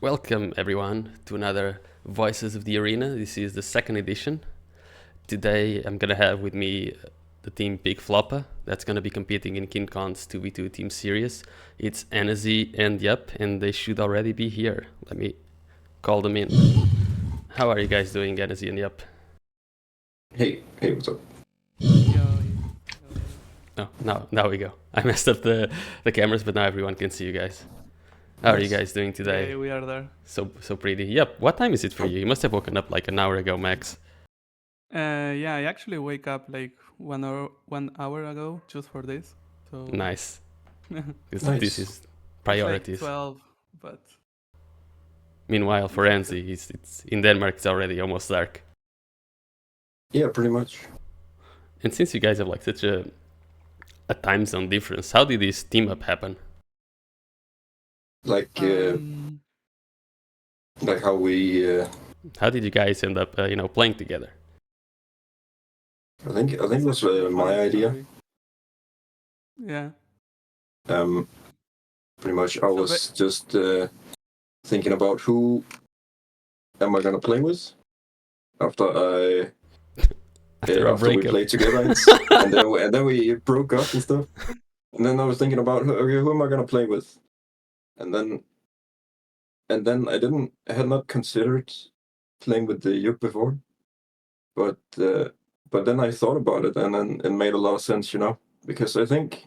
Welcome everyone to another Voices of the Arena. This is the second edition. Today I'm gonna have with me the team Big Floppa that's gonna be competing in KeenCon's 2v2 Team Series. It's Enesy and Yup, and they should already be here. Let me call them in. How are you guys doing, Enesy and Yup? Hey, what's up? Oh, now we go. I messed up the cameras, but now everyone can see you guys. How are you guys doing today? Yeah, we are there. So pretty. Yep. What time is it for you? You must have woken up like an hour ago, max. Yeah, I actually wake up like 1 hour ago just for this. So Nice. Because Nice. this is it's priorities. like 12, but Meanwhile, for Enzi, it's in Denmark. It's already almost dark. Yeah, pretty much. And since you guys have like such a time zone difference, how did this team up happen? Like how we. How did you guys end up, playing together? I think it was actually a my funny idea. story. Yeah. Pretty much, I was just thinking about who am I gonna play with after we played together, and then we broke up and stuff. And then I was thinking about who am I gonna play with, and then I had not considered playing with the Yuk before, but then I thought about it, and then it made a lot of sense, because I think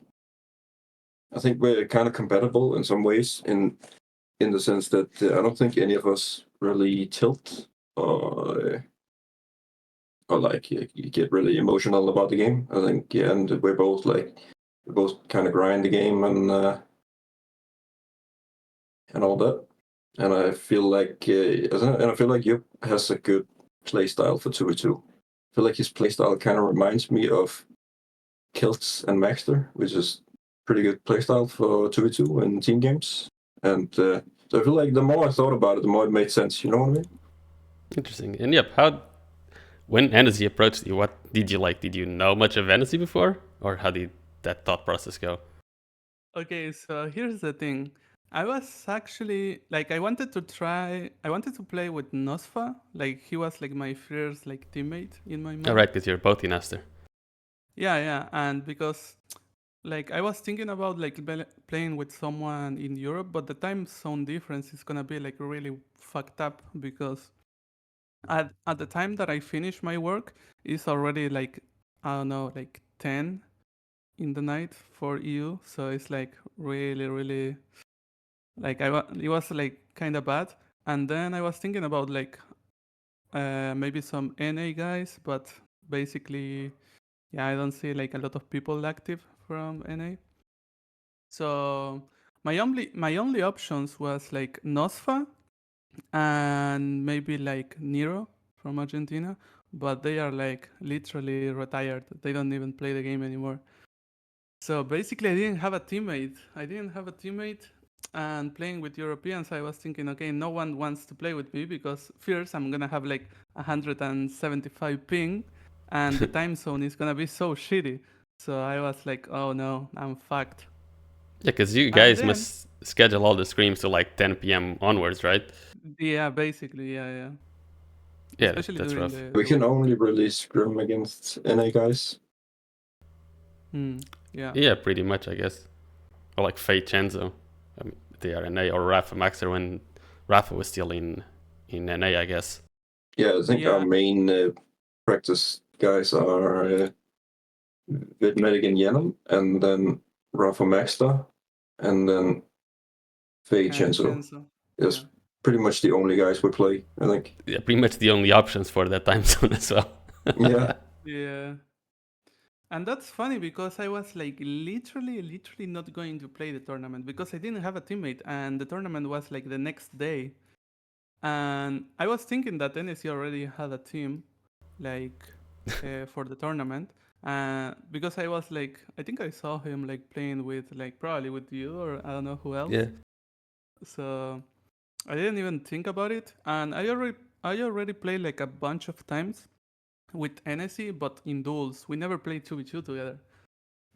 we're kind of compatible in some ways, in the sense that I don't think any of us really tilt or like you get really emotional about the game. I think and we both kind of grind the game and all that. And I feel like Yup has a good playstyle for 2v2. I feel like his playstyle kind of reminds me of Kilts and Maxter, which is pretty good playstyle for 2v2 in team games. And so I feel like the more I thought about it, the more it made sense. You know what I mean? Interesting. And yep, when Enesy approached you, what did you like? Did you know much of Enesy before? Or how did that thought process go? Okay, so here's the thing. I was actually like I wanted to play with Nosfa. Like he was like my first like teammate in my mind. Alright, because you're both in Aster. Yeah, and because like I was thinking about like playing with someone in Europe, but the time zone difference is gonna be like really fucked up because at the time that I finish my work, it's already like I don't know, like 10 in the night for EU. So it's like really like it was like kind of bad. And then I was thinking about like maybe some NA guys, but basically, yeah, I don't see like a lot of people active from NA. So my only options was like Nosfa and maybe like Nero from Argentina, but they are like literally retired. They don't even play the game anymore. So basically, I didn't have a teammate. And playing with Europeans, I was thinking, okay, no one wants to play with me because first I'm gonna have like 175 ping, and the time zone is gonna be so shitty. So I was like, oh no, I'm fucked. Yeah, because you guys must schedule all the screams to like 10 p.m. onwards, right? Yeah, basically, yeah. Yeah, Especially that's during rough. We can only really scrim against NA guys. Yeah. Yeah, pretty much, I guess. Or like Fate Chenzo. They are NA, or Rafa Maxer when Rafa was still in NA, I guess. Yeah, I think our main practice guys are Vidmedic and Yenam, and then Rafa Maxter, and then Fei Chenzo. That's pretty much the only guys we play, I think. Yeah, pretty much the only options for that time zone as well. Yeah. And that's funny because I was like literally not going to play the tournament because I didn't have a teammate and the tournament was like the next day. And I was thinking that Enesy already had a team like for the tournament. Because I was like, I think I saw him like playing with like probably with you or I don't know who else. Yeah. So I didn't even think about it. And I already played like a bunch of times with Enesy, but in duels. We never played 2v2 together.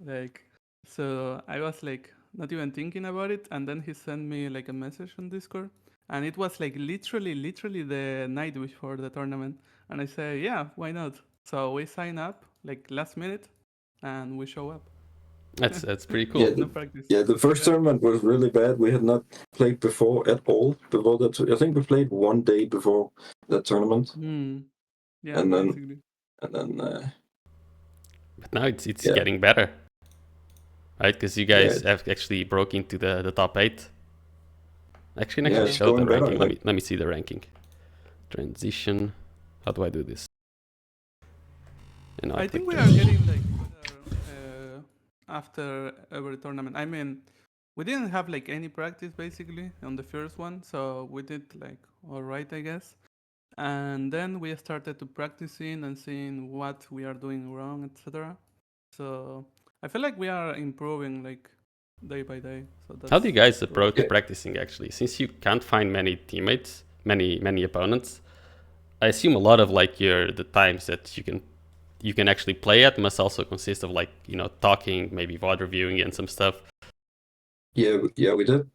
Like, so I was like not even thinking about it, and then he sent me like a message on Discord, and it was like literally the night before the tournament. And I said, yeah, why not? So we sign up like last minute, and we show up. That's pretty Yeah, cool. No practice. the first Yeah. tournament was really bad. We had not played before at all before that. I think we played one day before that tournament, Yeah, and then basically. But now it's yeah, getting better, right? Because you yeah, guys have actually broke into the top 8. Actually, yeah, actually Yeah. it's show the going better. ranking. Like, Let me see the ranking. Transition. How do I do this? I Click think we are transition. getting like better after every tournament. I mean, we didn't have like any practice basically on the first one, so we did like all right, I guess. And then we started to practicing and seeing what we are doing wrong, etc. So I feel like we are improving like day by day. So How do you that's guys good. approach Yeah. practicing actually? Since you can't find many teammates, many opponents, I assume a lot of like the times that you can actually play at must also consist of like talking, maybe VOD reviewing and some stuff. yeah, we did.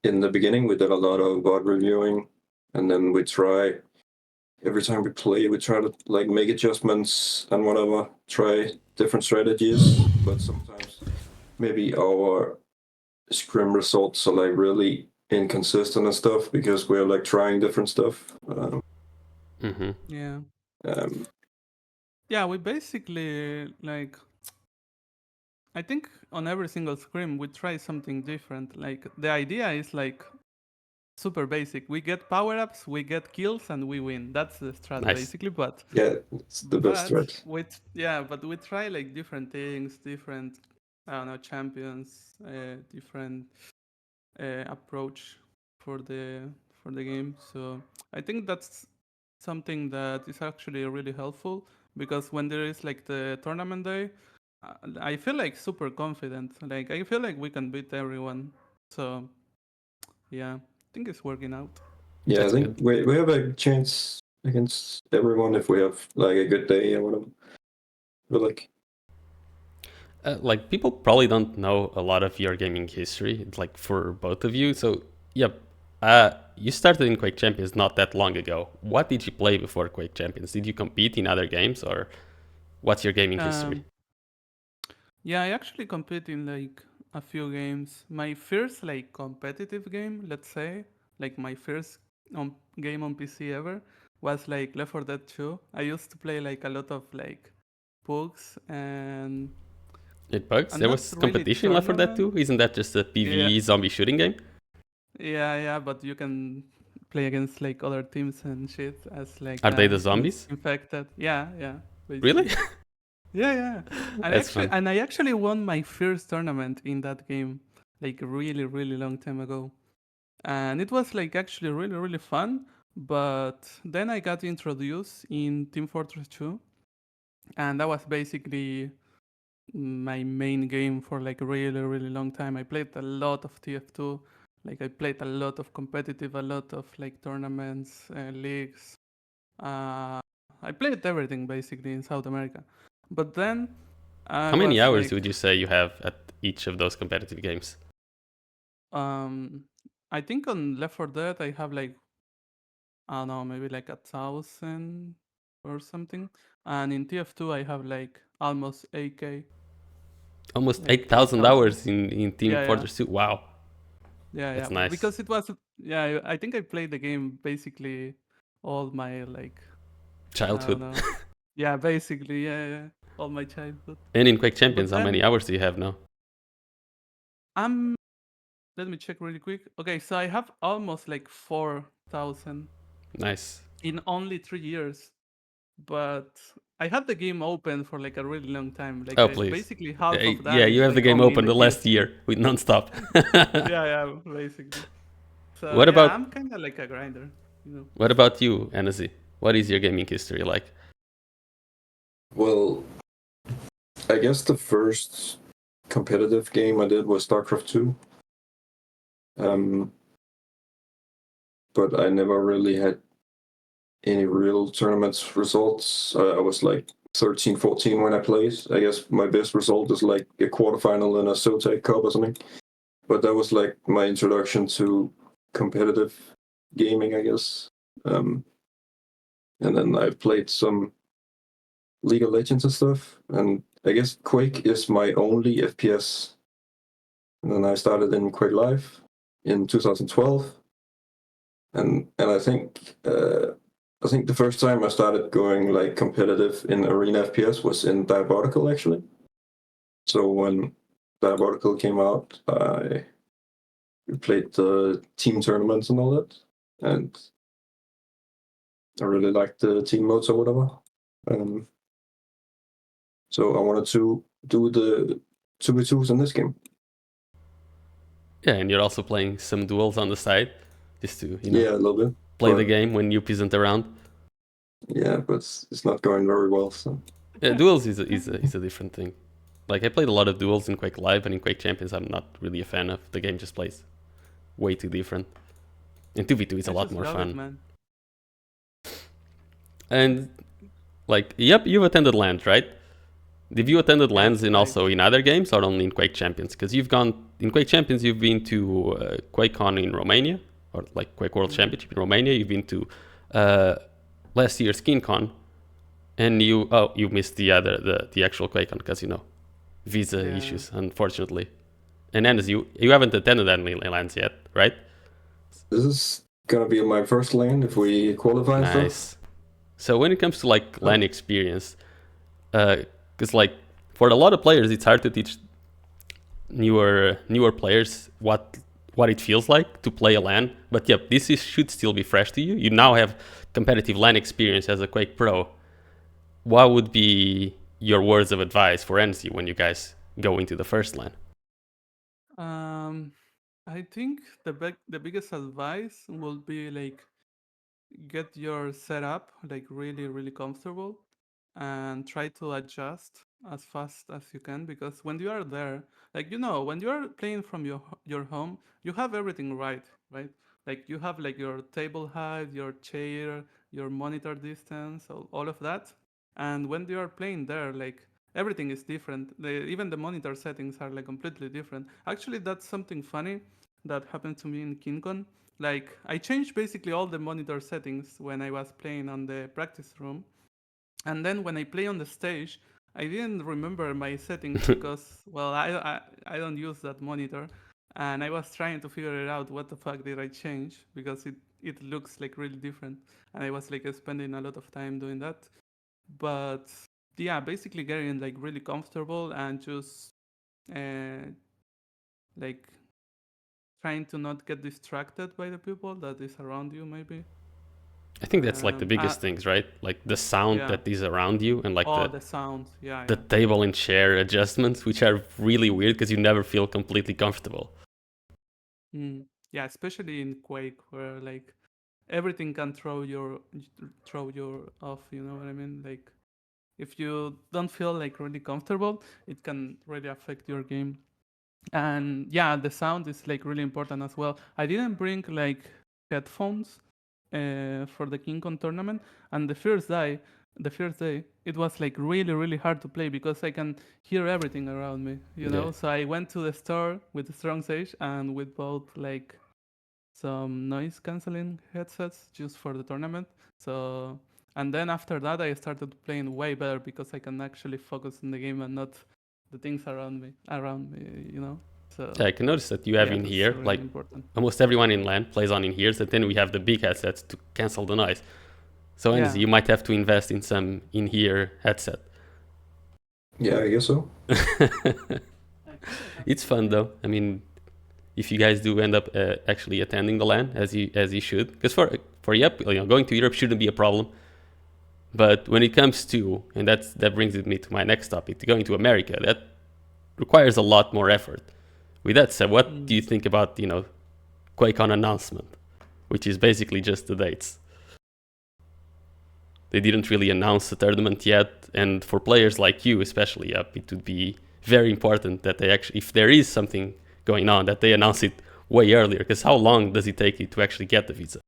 In the beginning, we did a lot of VOD reviewing, and then we try every time we play, we try to like make adjustments and whatever, try different strategies. But sometimes maybe our scrim results are like really inconsistent and stuff because we're like trying different stuff. Yeah. Um, Yeah, we basically like I think on every single scrim we try something different. Like the idea is like super basic. We get power ups, we get kills, and we win. That's the strat Nice. basically. But yeah, it's the best but strat. but we try like different things, different I don't know champions, different approach for the game. So I think that's something that is actually really helpful because when there is like the tournament day, I feel like super confident. Like I feel like we can beat everyone. So yeah, I think it's working out. Yeah, That's I think good. we have a chance against everyone if we have like a good day or whatever. But like, Like people probably don't know a lot of your gaming history, like for both of you. So yeah, you started in Quake Champions not that long ago. What did you play before Quake Champions? Did you compete in other games, or what's your gaming history? Um, yeah, I actually compete in like a few games. My first like competitive game, let's say, like my first game on PC ever was like Left 4 Dead 2. I used to play like a lot of like pugs It bugs. and There not was really competition left for that tournament. too. Isn't that just a Yeah, PvE zombie shooting game? yeah, but you can play against like other teams and shit as like Are they the zombies? infected. Yeah, Really? basically. Yeah. That's fun. And I actually won my first tournament in that game, like really long time ago. And it was like actually really fun. But then I got introduced in Team Fortress 2, and that was basically my main game for like a really long time. I played a lot of TF2, like I played a lot of competitive, a lot of like tournaments, leagues. Uh, I played everything basically in South America. But then I How many was hours like, would you say you have at each of those competitive games? um, I think on Left 4 Dead I have like I don't know, maybe like 1,000 or something, and in TF2 I have like almost 8k, Almost like 8,000 8,000. hours in Team Yeah, Fortress 2. Wow, yeah. that's nice. Because it was yeah. I think I played the game basically all my like I don't Childhood. know. Yeah, basically yeah. All my childhood. And in Quake Champions, But how many then hours do you have now? I'm let me check really quick. Okay, so I have almost like 4,000 Nice. in only 3 years. But I had the game open for like a really long time. Like Oh, please. basically half of Yeah, that you is have the like game only in open the the queue. last year with nonstop. Yeah, basically. So What yeah, about I'm kind of like a grinder, you know. what about you, Enesy? What is your gaming history like? well, I guess the first competitive game I did was StarCraft 2. But I never really had any real tournaments results. I was like 13, 14 when I played. I guess my best result is like a quarterfinal in a SOTEC Cup or something. But that was like my introduction to competitive. gaming, I guess. And then I've played some League of Legends and stuff. And I guess Quake is my only FPS. And then I started in Quake Live in 2012. And I think the first time I started going like competitive in arena FPS was in Diabolical actually. So when Diabolical came out, I played the team tournaments and all that, and I really liked the team modes or whatever. So I wanted to do the 2v2s in this game. Yeah, and you're also playing some duels on the side, just to Yeah, a little bit. play but- the game when Youp isn't around. Yeah, but it's not going very well. So Yeah, duels is a different thing. Like I played a lot of duels in Quake Live and in Quake Champions. I'm not really a fan of. The game just plays way too different. In 2v2 it's a I lot just more love fun. it, man. And like, yep, you've attended LANs, right? Have you attended LANs in right. also in other games or only in Quake Champions? Because you've gone in Quake Champions, you've been to QuakeCon in Romania, or like Quake World Championship in Romania. You've been to last year's KeenCon, and you missed the actual QuakeCon because visa Yeah. issues, unfortunately. And Enesy, you haven't attended any LANs yet, right? this is gonna be my first lane if we qualify and stuff. Nice. So when it comes to like LAN experience, because like for a lot of players, it's hard to teach newer players what it feels like to play a LAN. But yep, should still be fresh to you. You now have competitive LAN experience as a Quake Pro. What would be your words of advice for Enesy when you guys go into the first LAN? I think the biggest advice will be like get your setup like really comfortable and try to adjust as fast as you can, because when you are there, like when you are playing from your home, you have everything right, like you have like your table height, your chair, your monitor distance, all of that. And when you are playing there, like everything is different. Even the monitor settings are like completely different. Actually, that's something funny that happened to me in KeenCon. Like I changed basically all the monitor settings when I was playing on the practice room, and then when I play on the stage, I didn't remember my settings because well I don't use that monitor, and I was trying to figure it out what the fuck did I change, because it looks like really different, and I was like spending a lot of time doing that. But yeah, basically getting like really comfortable and just uh, like trying to not get distracted by the people that is around you maybe. I think that's like the biggest things, right? Like the sound Yeah. that is around you, and like the sound, yeah. the table and chair adjustments, which are really weird because you never feel completely comfortable. Yeah, especially in Quake, where like everything can throw your off. You know what I mean? Like if you don't feel like really comfortable, it can really affect your game. And yeah, the sound is like really important as well. I didn't bring like headphones for the KeenCon tournament, and the first day it was like really hard to play because I can hear everything around me, Yeah. So I went to the store with the Strong Sage and with both like some noise canceling headsets just for the tournament. So and then after that I started playing way better because I can actually focus on the game and not the things around me. So Yeah, I can notice that you have in that's here, really like important. almost everyone in LAN plays on in ears, and then we have the big headsets to cancel the noise. So Yeah. Enesy, you might have to invest in some in ear headset. Yeah, I guess so. It's fun though. I mean, if you guys do end up actually attending the LAN as you should, because for Yep, going to Europe shouldn't be a problem. But when it comes to, and that brings me to my next topic, to going to America, that requires a lot more effort. With that said, what do you think about QuakeCon announcement, which is basically just the dates? They didn't really announce the tournament yet, and for players like you, especially, it would be very important that they actually, if there is something going on, that they announce it way earlier. Because how long does it take you to actually get the visa?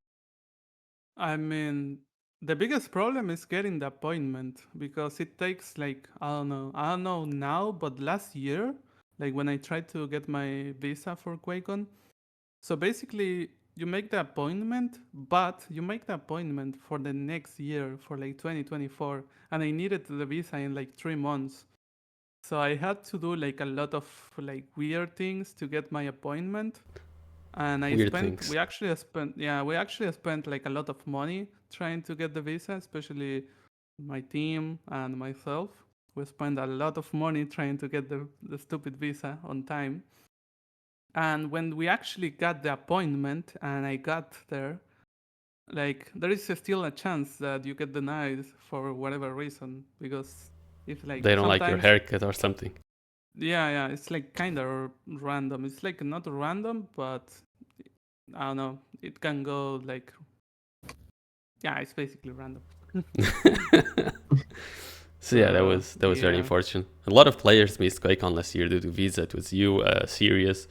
I mean, the biggest problem is getting the appointment because it takes like I don't know now, but last year, like when I tried to get my visa for QuakeCon, so basically you make the appointment, but you make the appointment for the next year, for like 2024, and I needed the visa in like 3 months. So I had to do like a lot of like weird things to get my appointment. And Weird things. we actually spent like a lot of money trying to get the visa, especially my team and myself. We spent a lot of money trying to get the stupid visa on time. And when we actually got the appointment and I got there, like there is still a chance that you get denied for whatever reason, because it's like They don't like your sometimes, haircut or something. yeah, it's like kind of random. It's like not random, but I don't know. It can go like, yeah, it's basically random. So yeah, that was very Yeah, unfortunate. A lot of players missed KeenCon last year due to visa. It was you, Sirius.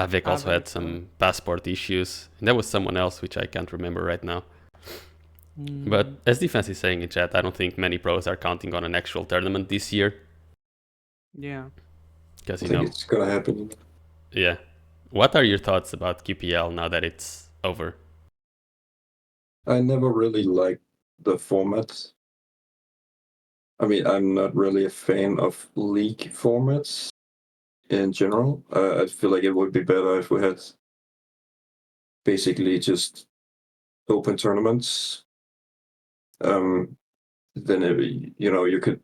Vic also had Averick. some passport issues, and there was someone else which I can't remember right now. But as Defense is saying in chat, I don't think many pros are counting on an actual tournament this year. Yeah. Because I think it's gonna happen. yeah. What are your thoughts about QPL now that it's over? I never really liked the format. I mean, I'm not really a fan of league formats in general. I feel like it would be better if we had basically just open tournaments. Then you could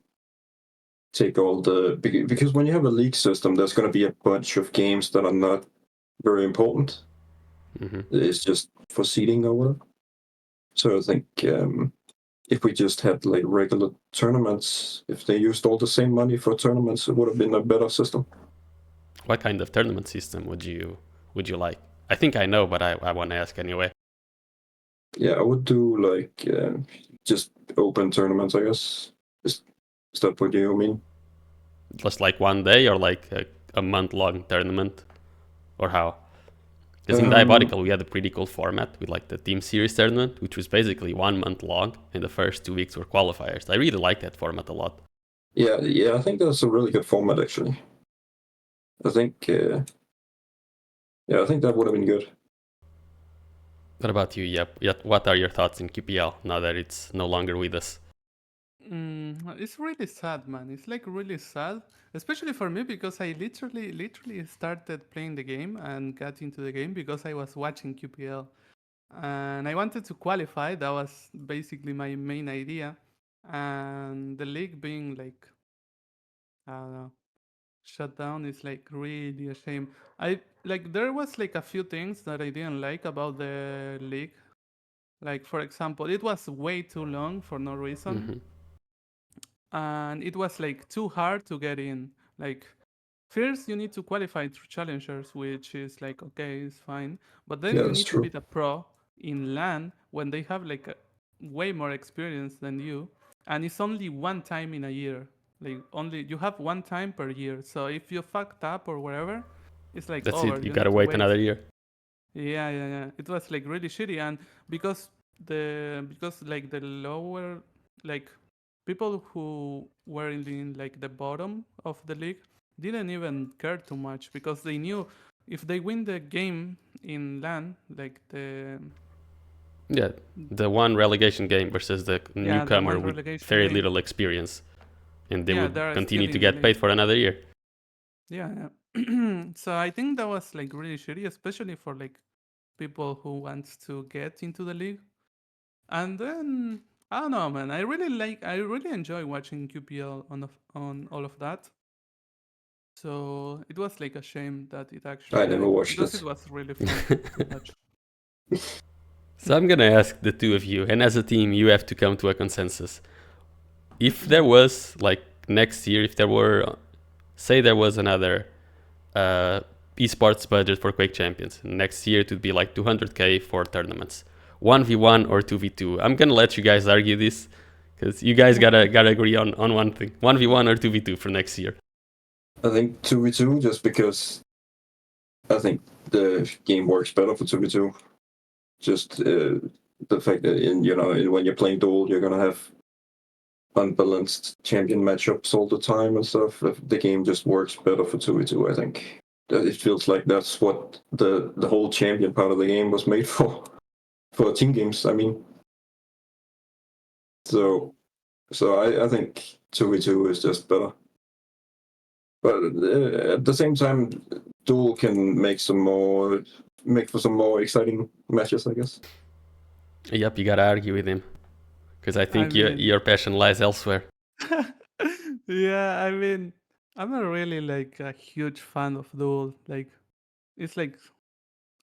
take all the because when you have a league system, there's going to be a bunch of games that are not very important. Mm-hmm. It's just for seeding or whatever. So I think if we just had like regular tournaments, if they used all the same money for tournaments, it would have been a better system. What kind of tournament system would you like? I think I know, but I want to ask anyway. Yeah, I would do like just open tournaments, I guess. Is that what you mean? Just like one day or like a month-long tournament? Or how? Because in Diabolical we had a pretty cool format with like the Team Series tournament, which was basically 1 month long, and the first 2 weeks were qualifiers. I really like that format a lot. Yeah, I think that's a really good format actually. I think I think that would have been good. What about you, Yep? What are your thoughts in QPL now that it's no longer with us? It's really sad, man. It's like really sad, especially for me because I literally started playing the game and got into the game because I was watching QPL, and I wanted to qualify. That was basically my main idea, and the league being like, I don't know, shut down is like really a shame. I like there was like a few things that I didn't like about the league. Like for example, it was way too long for no reason. Mm-hmm. And it was like too hard to get in. Like first you need to qualify through challengers, which is like okay, it's fine. But then Yeah, you that's need to true. beat a pro in LAN when they have like way more experience than you, and it's only one time in a year. Like only you have one time per year. So if you fucked up or whatever, it's like That's over. it. You You need gotta to wait wait. another year. Yeah. It was like really shitty, and because because like the lower like people who were in like the bottom of the league didn't even care too much because they knew if they win the game in LAN, like Yeah, the one relegation game versus the the newcomer one with relegation very game, little experience, and they yeah, would they're continue still to in the get paid league. for another year. Yeah. So I think that was like really shitty, especially for like people who wants to get into the league. And then I don't know, man. I really enjoy watching QPL on all of that. So it was like a shame that it actually I never died watched because it it. was really fun to watch. So I'm gonna ask the two of you, and as a team, you have to come to a consensus. If there was like next year, if there were, say, there was another esports budget for Quake Champions, next year it would be like 200k for tournaments, 1v1 or 2v2. I'm gonna let you guys argue this because you guys gotta agree on one thing: 1v1 or 2v2 for next year. I think 2v2 just because I think the game works better for 2v2. Just the fact that when you're playing duel, you're gonna have unbalanced champion matchups all the time and stuff. The game just works better for 2v2, I think. it feels like that's what the whole champion part of the game was made for team games. I mean, so I think 2v2 is just better. But at the same time, duel can make for some more exciting matches, I guess. Yep, you gotta argue with him because I think mean- your passion lies elsewhere. Yeah, I mean, I'm not really like a huge fan of duel. Like, it's like,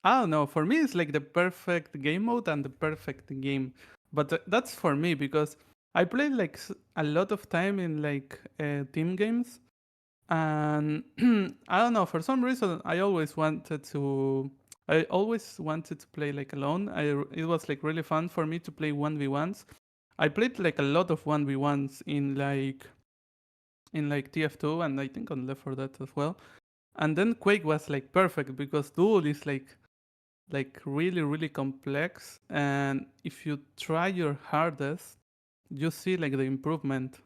I don't know. For me, it's like the perfect game mode and the perfect game. But that's for me because I played like a lot of time in like team games, and I don't know. For some reason, I always wanted to. I always wanted to play like alone. It was like really fun for me to play 1v1s. I played like a lot of 1v1s in like TF2 and I think on Left 4 Dead as well. And then Quake was like perfect because Duel is like really really complex, and if you try your hardest, you see like the improvement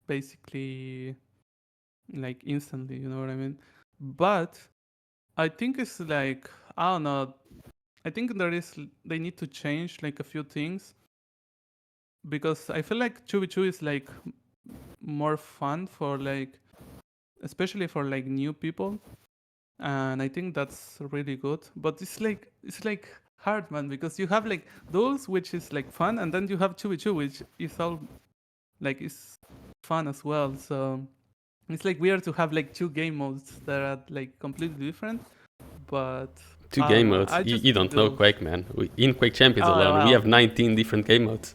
basically like instantly, you know what I mean? But I think it's like, I don't know, I think they need to change like a few things because I feel like 2v2 is like more fun for like, especially for like new people, and I think that's really good. But it's like hard, man, because you have like those which is like fun, and then you have 2v2 which is all like is fun as well. So it's like weird to have like two game modes that are like completely different. But Two I don't game know. modes. I You, just you pick don't know those. Quake, man. In Quake Champions Oh alone, we well, have 19 different game modes.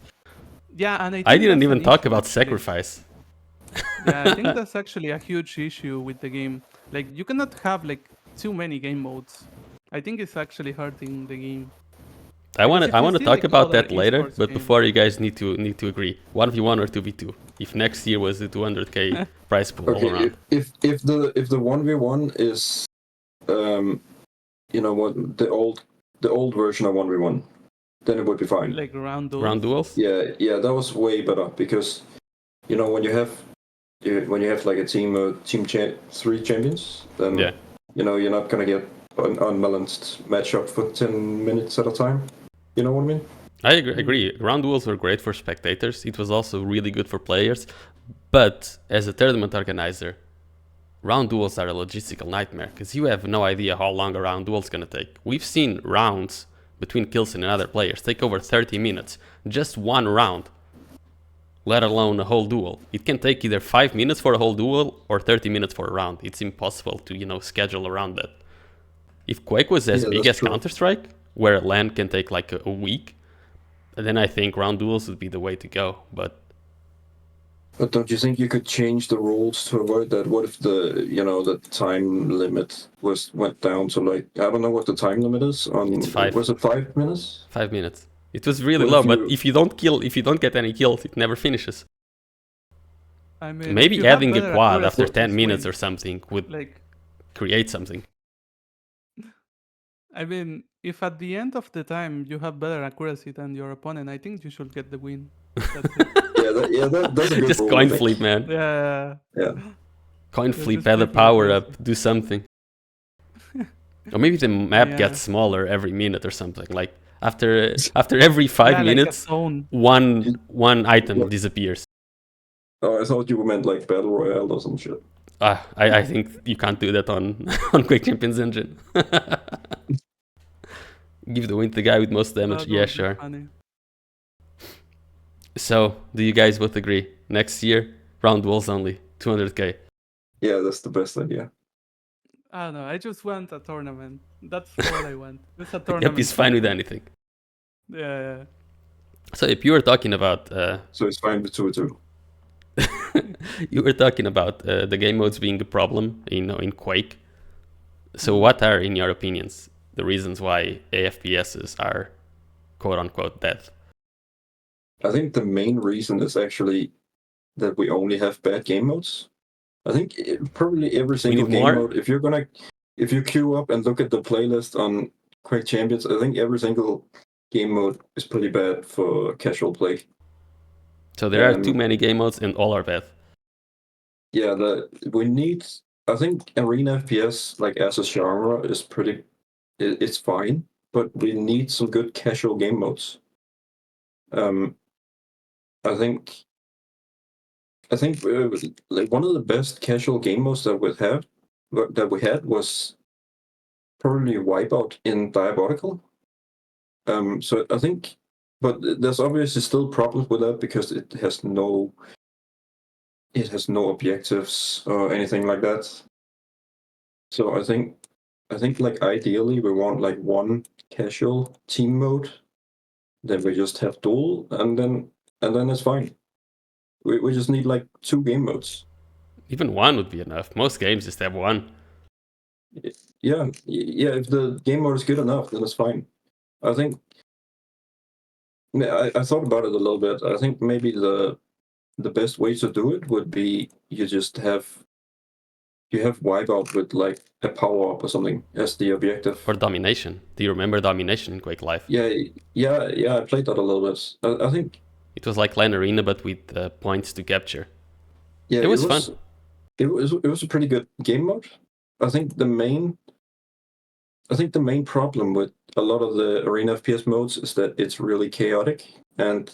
yeah, and I I think didn't that's even an talk issue about actually. sacrifice. Yeah, I think that's actually a huge issue with the game. Like you cannot have like too many game modes. I think it's actually hurting the game. I Because want if you to see talk like about other that later, esports but games, before you guys need to agree, 1v1 or 2v2. If next year was the 200k prize pool all Okay, around. if the 1v1 is you know what, the old version of 1v1, then it would be fine. like round duels. Round duels? Yeah, that was way better because you know when you have like a team of three champions, then Yeah. you know you're not gonna get an unbalanced matchup for 10 minutes at a time. You know what I mean? I agree. Round duels were great for spectators. It was also really good for players. But as a tournament organizer, round duels are a logistical nightmare because you have no idea how long a round duel is going to take. We've seen rounds between Kilson and other players take over 30 minutes. Just one round, let alone a whole duel. It can take either 5 minutes for a whole duel or 30 minutes for a round. It's impossible to, schedule around that. If Quake was as big that's as true. Counter-Strike, where a LAN can take like a week, then I think round duels would be the way to go. But don't you think you could change the rules to avoid that? What if the time limit went down to like, I don't know what the time limit is on. It's 5. Was it 5 minutes? 5 minutes. It was really What low, if but you- if you don't get any kills, it never finishes. I mean, if Maybe you have adding a better quad after accuracy, 10 just minutes win. or something would Like, create something. I mean, if at the end of the time you have better accuracy than your opponent, I think you should get the win. That's it. That's a good Just rule, I coin think. flip, man. Yeah. Yeah. Coin Yeah, flip, just add play a for the power accuracy. up, do something. Or maybe the map Yeah. gets smaller every minute or something. Like after every 5 Yeah, minutes, like a zone. one item What? disappears. Oh, I thought you meant like Battle Royale or some shit. I think you can't do that on on Quake Champions engine. Give the win to the guy with most damage. That Yeah, would be sure. funny. So, do you guys both agree? Next year, round duels only, 200k. Yeah, that's the best idea. I don't know. I just want a tournament. That's all I want. Just a tournament. Yep, he's fine with cycle. anything. Yeah. So, if you were talking about, So it's fine with 2v2. you were talking about the game modes being a problem, in Quake. So, what are, in your opinions, the reasons why AFPSs are quote unquote dead? I think the main reason is actually that we only have bad game modes. I think probably every single need game more? mode. If you queue up and look at the playlist on Quake Champions, I think every single game mode is pretty bad for casual play. So, there are too many game modes and all are bad. Yeah, we need I think arena FPS, like as a genre, is pretty. It's fine, but we need some good casual game modes. Um, I think like one of the best casual game modes that we had was probably Wipeout in Diabolical. So I think, but there's obviously still problems with that because it has no objectives or anything like that. So I think like ideally we want like one casual team mode, then we just have duel, and then it's fine. We just need like 2 game modes. Even one would be enough. Most games just have one. Yeah. If the game mode is good enough, then it's fine. I think I thought about it a little bit. I think maybe the best way to do it would be you have Wipeout with like a power up or something as the objective. Or Domination. Do you remember Domination in Quake Live? Yeah. I played that a little bit. I think it was like Clan Arena, but with points to capture. Yeah, it was fun. It was a pretty good game mode. I think the main problem with a lot of the arena FPS modes is that it's really chaotic, and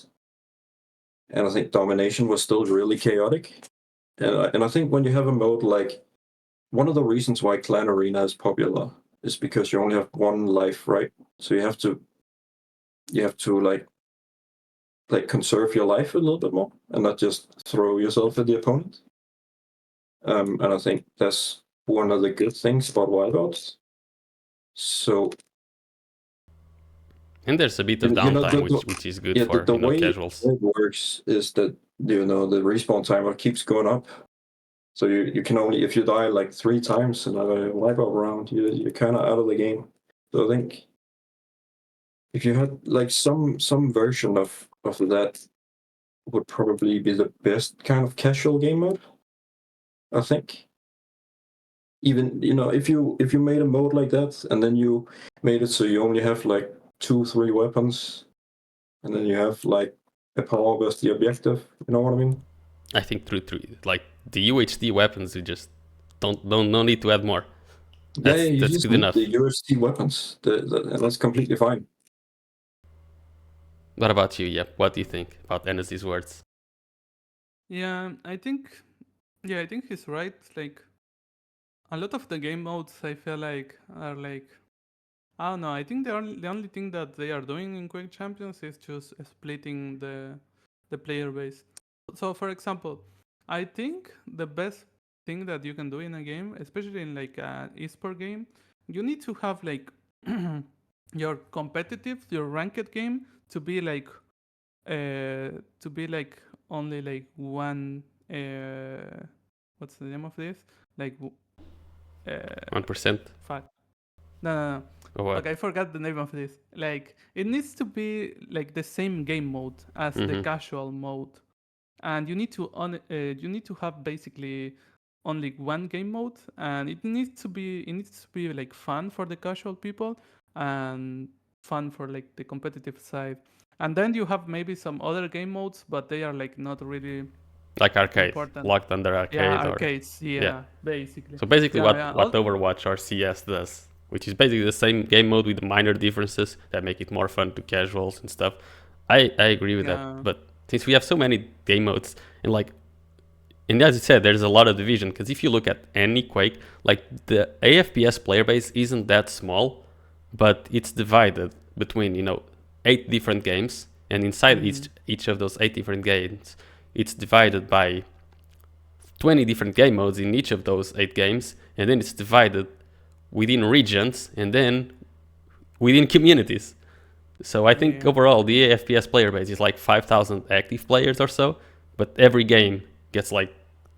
I think Domination was still really chaotic. And I think when you have a mode like, one of the reasons why Clan Arena is popular is because you only have one life, right? So you have to like conserve your life a little bit more and not just throw yourself at the opponent. And I think that's one of the good things about Wipeouts. So, and there's a bit of downtime, which is good for the way casuals. it works is that the respawn timer keeps going up. So you can only, if you die like 3 times in a Wipeout round, you're kind of out of the game. So I think if you had like some version of that, would probably be the best kind of casual game mode, I think. Even if you made a mode like that and then you made it so you only have like 2-3 weapons, and then you have like a power as the objective, you know what I mean? I think through like the UHD weapons, you just don't need to add more. That's just good need enough. the UHD weapons. That's completely fine. What about you? Yep. What do you think about Enesy's words? Yeah, I think he's right. Like, a lot of the game modes I feel like are like, I don't know. I think the only thing that they are doing in Quake Champions is just splitting the player base. So for example, I think the best thing that you can do in a game, especially in like an esport game, you need to have like your competitive, your ranked game to be like only like one what's the name of this? Like 1%. fuck. No. Okay, I forgot the name of this. Like, it needs to be like the same game mode as the casual mode, and you need to have basically only one game mode, and it needs to be like fun for the casual people and fun for like the competitive side. And then you have maybe some other game modes, but they are like not really like arcade, important. locked under arcade. Yeah, arcades. Yeah, basically. So basically, what Overwatch or CS does, which is basically the same game mode with minor differences that make it more fun to casuals and stuff. I agree with that. But since we have so many game modes, and as you said, there's a lot of division, because if you look at any Quake, like the AFPS player base isn't that small, but it's divided between 8 different games, and inside each of those 8 different games, it's divided by 20 different game modes in each of those 8 games, and then it's divided within regions and then within communities. So I think overall the AFPS player base is like 5,000 active players or so, but every game gets like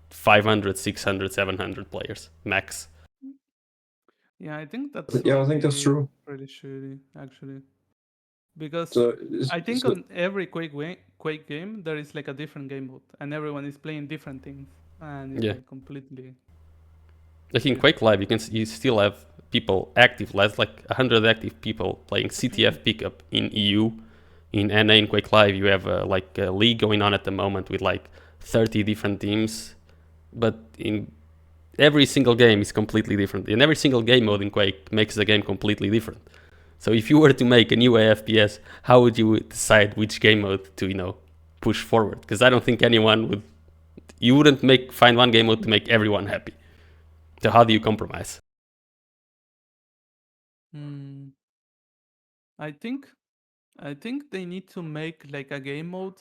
500, 600, 700 players max. Yeah, I think that's that's true. Really shitty, actually, because I think so on every Quake game there is like a different game mode, and everyone is playing different things, and it's like completely. Like in Quake Live, you still have people active, like 100 active people playing CTF pickup in EU. In NA in Quake Live, you have like a league going on at the moment with like 30 different teams. But in every single game is completely different, and every single game mode in Quake makes the game completely different. So if you were to make a new AFPS, how would you decide which game mode to push forward? Because I don't think anyone would. You wouldn't find one game mode to make everyone happy. So how do you compromise? Hmm. I think they need to make like a game mode.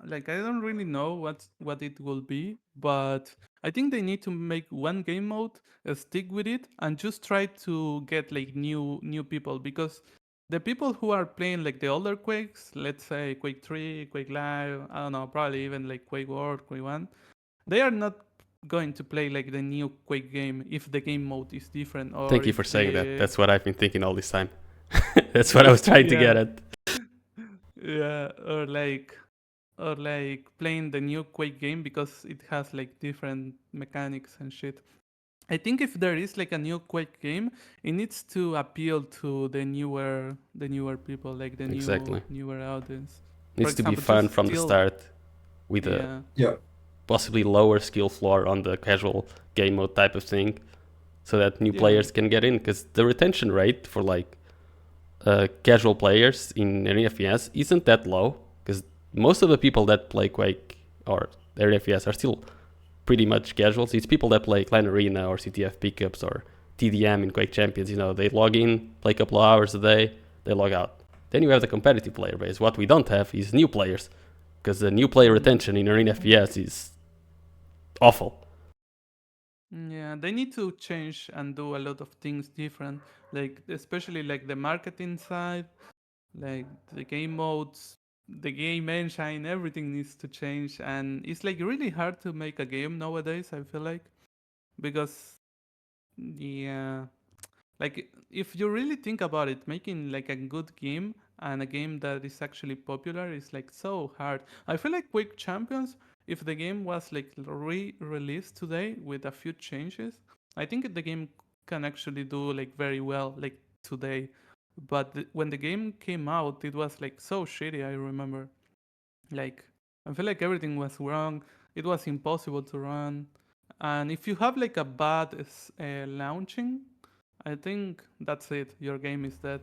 Like I don't really know what it will be, but I think they need to make one game mode, stick with it, and just try to get like new people, because the people who are playing like the older Quakes, let's say Quake 3, Quake Live, I don't know, probably even like Quake World, Quake 1, they are not going to play like the new Quake game if the game mode is different, or Thank you for if saying that. the That's what I've been thinking all this time. That's what I was trying to get yeah at. yeah, or like playing the new Quake game because it has like different mechanics and shit. I think if there is like a new Quake game, it needs to appeal to the newer people, like the Exactly. newer audience. For Needs to be example, fun just from the still start with a yeah. Yeah. possibly lower skill floor on the casual game mode type of thing, so that new Yeah. players can get in. Because the retention rate for like casual players in an FPS isn't that low. Because most of the people that play Quake or FPS are still pretty much casuals. It's people that play Clan Arena or CTF pickups or TDM in Quake Champions. They log in, play a couple of hours a day, they log out. Then you have the competitive player base. What we don't have is new players, because the new player retention in Arena FPS is awful. Yeah, they need to change and do a lot of things different, like especially like the marketing side, like the game modes, the game engine, everything needs to change, and it's like really hard to make a game nowadays, I feel like, because yeah, like if you really think about it, making like a good game and a game that is actually popular is like so hard. I feel like Quake Champions, if the game was like re-released today with a few changes, I think the game can actually do like very well like today. But when the game came out, it was like so shitty. I remember, like I feel like everything was wrong. It was impossible to run, and if you have like a bad launching, I think that's it. Your game is dead,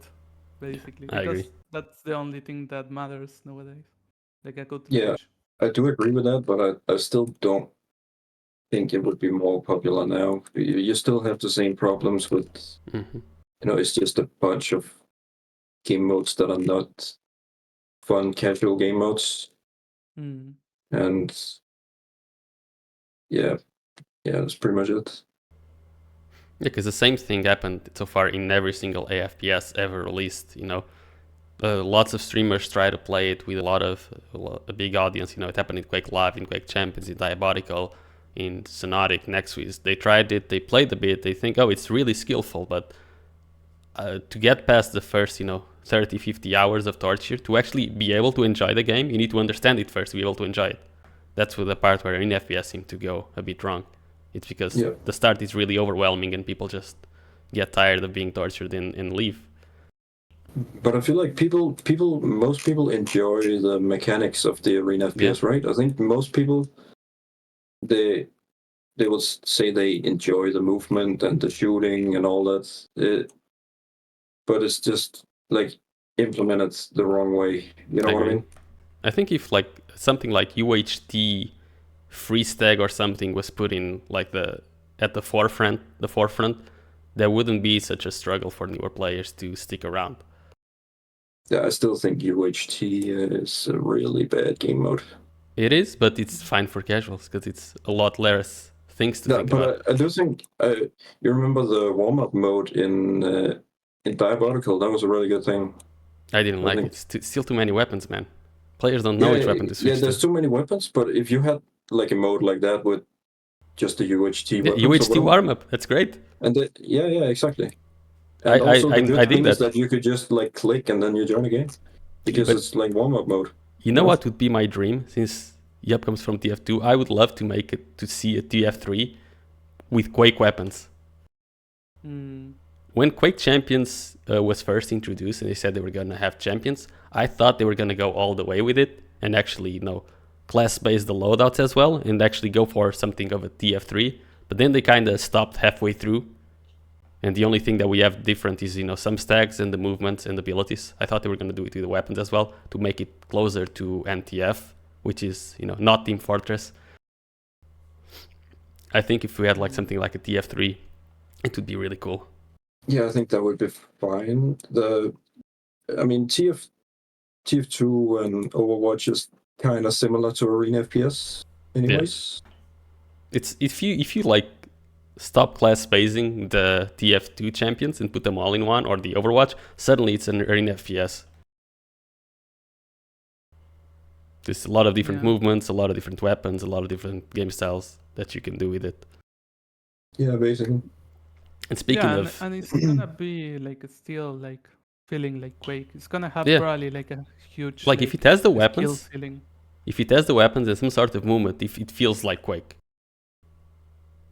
Yeah, basically, I agree. because that's the only thing that matters nowadays. Like a good Yeah, launch. I do agree with that, but I still don't think it would be more popular now. You still have the same problems with, Hmm. it's just a bunch of game modes that are not fun casual game modes. Mm. And yeah, that's pretty much it. Yeah, because the same thing happened so far in every single AFPS ever released. Lots of streamers try to play it with a big audience. It happened in Quake Live, in Quake Champions, in Diabolical, in Sonotic, Nexus. They tried it, they played a bit, they think, oh, it's really skillful, but to get past the first, 30, 50 hours of torture, to actually be able to enjoy the game, you need to understand it first to be able to enjoy it. That's the part where in FPS seem to go a bit wrong. It's because Yeah. the start is really overwhelming and people just get tired of being tortured and leave. But I feel like most people enjoy the mechanics of the arena FPS, right? I think most people they they will say they enjoy the movement and the shooting and all that. But it's just like implemented the wrong way. You know what I Agree. mean? I think if like something like UHT freeze tag or something was put in like at the forefront, there wouldn't be such a struggle for newer players to stick around. Yeah, I still think UHT is a really bad game mode. It is, but it's fine for casuals because it's a lot less things to No, think about. but I do think you remember the warm up mode in Diabolical. That was a really good thing. I didn't I like think. it. It's still too many weapons, man. Players don't know Yeah, which weapon to yeah. switch to. There's too many weapons, but if you had like a mode like that with just the UHT Yeah, weapons or UHT whatever, warm up. That's great. and yeah, exactly. I, And I also the I good I did thing is that. that you could just like click and then you join a game because But it's like warm up mode. you know what would be my dream? Since Yup comes from TF2, I would love to make it to see a TF3 with Quake weapons. Mm. When Quake Champions was first introduced and they said they were gonna have champions, I thought they were gonna go all the way with it and actually, class base the loadouts as well and actually go for something of a TF3. But then they kind of stopped halfway through, and the only thing that we have different is some stacks and the movements and abilities. I thought they were going to do it with the weapons as well to make it closer to NTF, which is not Team Fortress. I think if we had like something like a TF3, it would be really cool. Yeah, I think that would be fine. TF2 and Overwatch is kind of similar to Arena FPS, anyways. Yeah. It's if you like stop class spacing the TF2 champions and put them all in one, or the Overwatch, suddenly it's an Arena FPS. There's a lot of different movements, a lot of different weapons, a lot of different game styles that you can do with it. Yeah, basically. And speaking of, and it's gonna be like still like feeling like Quake. It's gonna have probably like a huge like if it has the skill weapons, ceiling. if it has the weapons and some sort of movement, if it feels like Quake.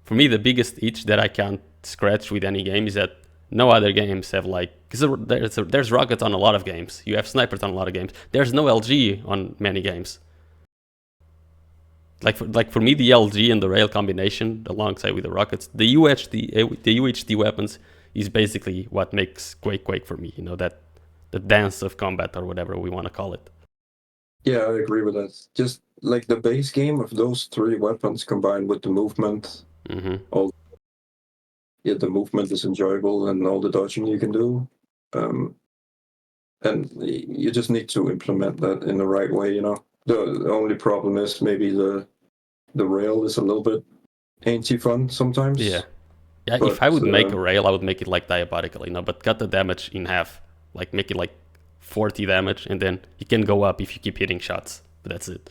For me, the biggest itch that I can't scratch with any game is that no other games have like, because there's rockets on a lot of games. You have snipers on a lot of games. There's no LG on many games. Like for me, the LG and the rail combination alongside with the rockets, the UHD weapons is basically what makes Quake for me. That the dance of combat or whatever we want to call it. Yeah, I agree with that. Just like the base game of those three weapons combined with the movement. Mm-hmm. The movement is enjoyable and all the dodging you can do. And you just need to implement that in the right way, The only problem is maybe the rail is a little bit anti-fun sometimes. Yeah, if I would make a rail, I would make it like diabolically, but cut the damage in half. Like make it like 40 damage, and then you can go up if you keep hitting shots. But that's it.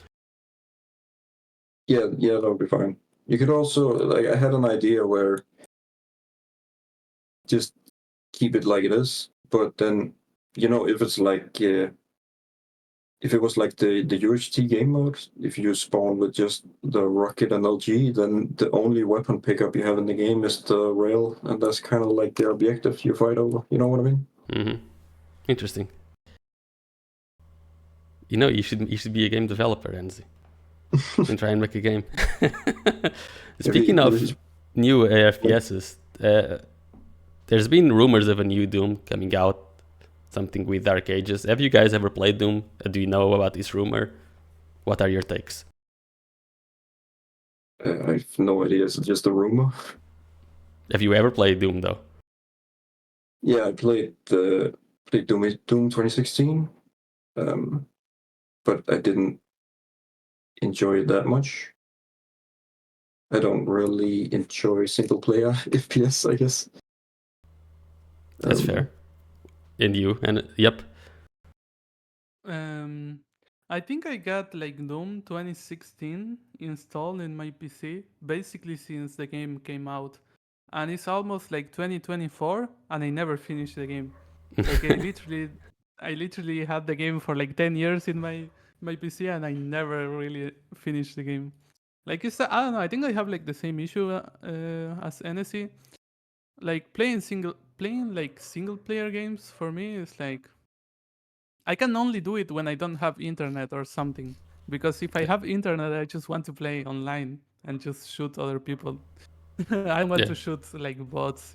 Yeah, that would be fine. You could also, I had an idea where just keep it like it is, but then, if it's like, if it was like the UHT game mode, if you spawn with just the rocket and LG, then the only weapon pickup you have in the game is the rail, and that's kind of like the objective you fight over. You know what I mean? Mm-hmm. Interesting. You should be a game developer, Enesy, and try and make a game. Speaking of new AFPSs, there's been rumors of a new Doom coming out, something with Dark Ages. Have you guys ever played Doom? Do you know about this rumor? What are your takes? I have no idea. It's just a rumor. Have you ever played Doom though? Yeah, I played Doom 2016, but I didn't enjoy it that much. I don't really enjoy single player FPS, I guess. That's fair. And you? And yep. I think I got like Doom 2016 installed in my PC basically since the game came out, and it's almost like 2024, and I never finished the game. Like I literally had the game for like 10 years in my PC, and I never really finished the game. Like I don't know. I think I have like the same issue as Enesy. Like playing like single player games for me is like I can only do it when I don't have internet or something. Because if I have internet, I just want to play online and just shoot other people. I want to shoot like bots,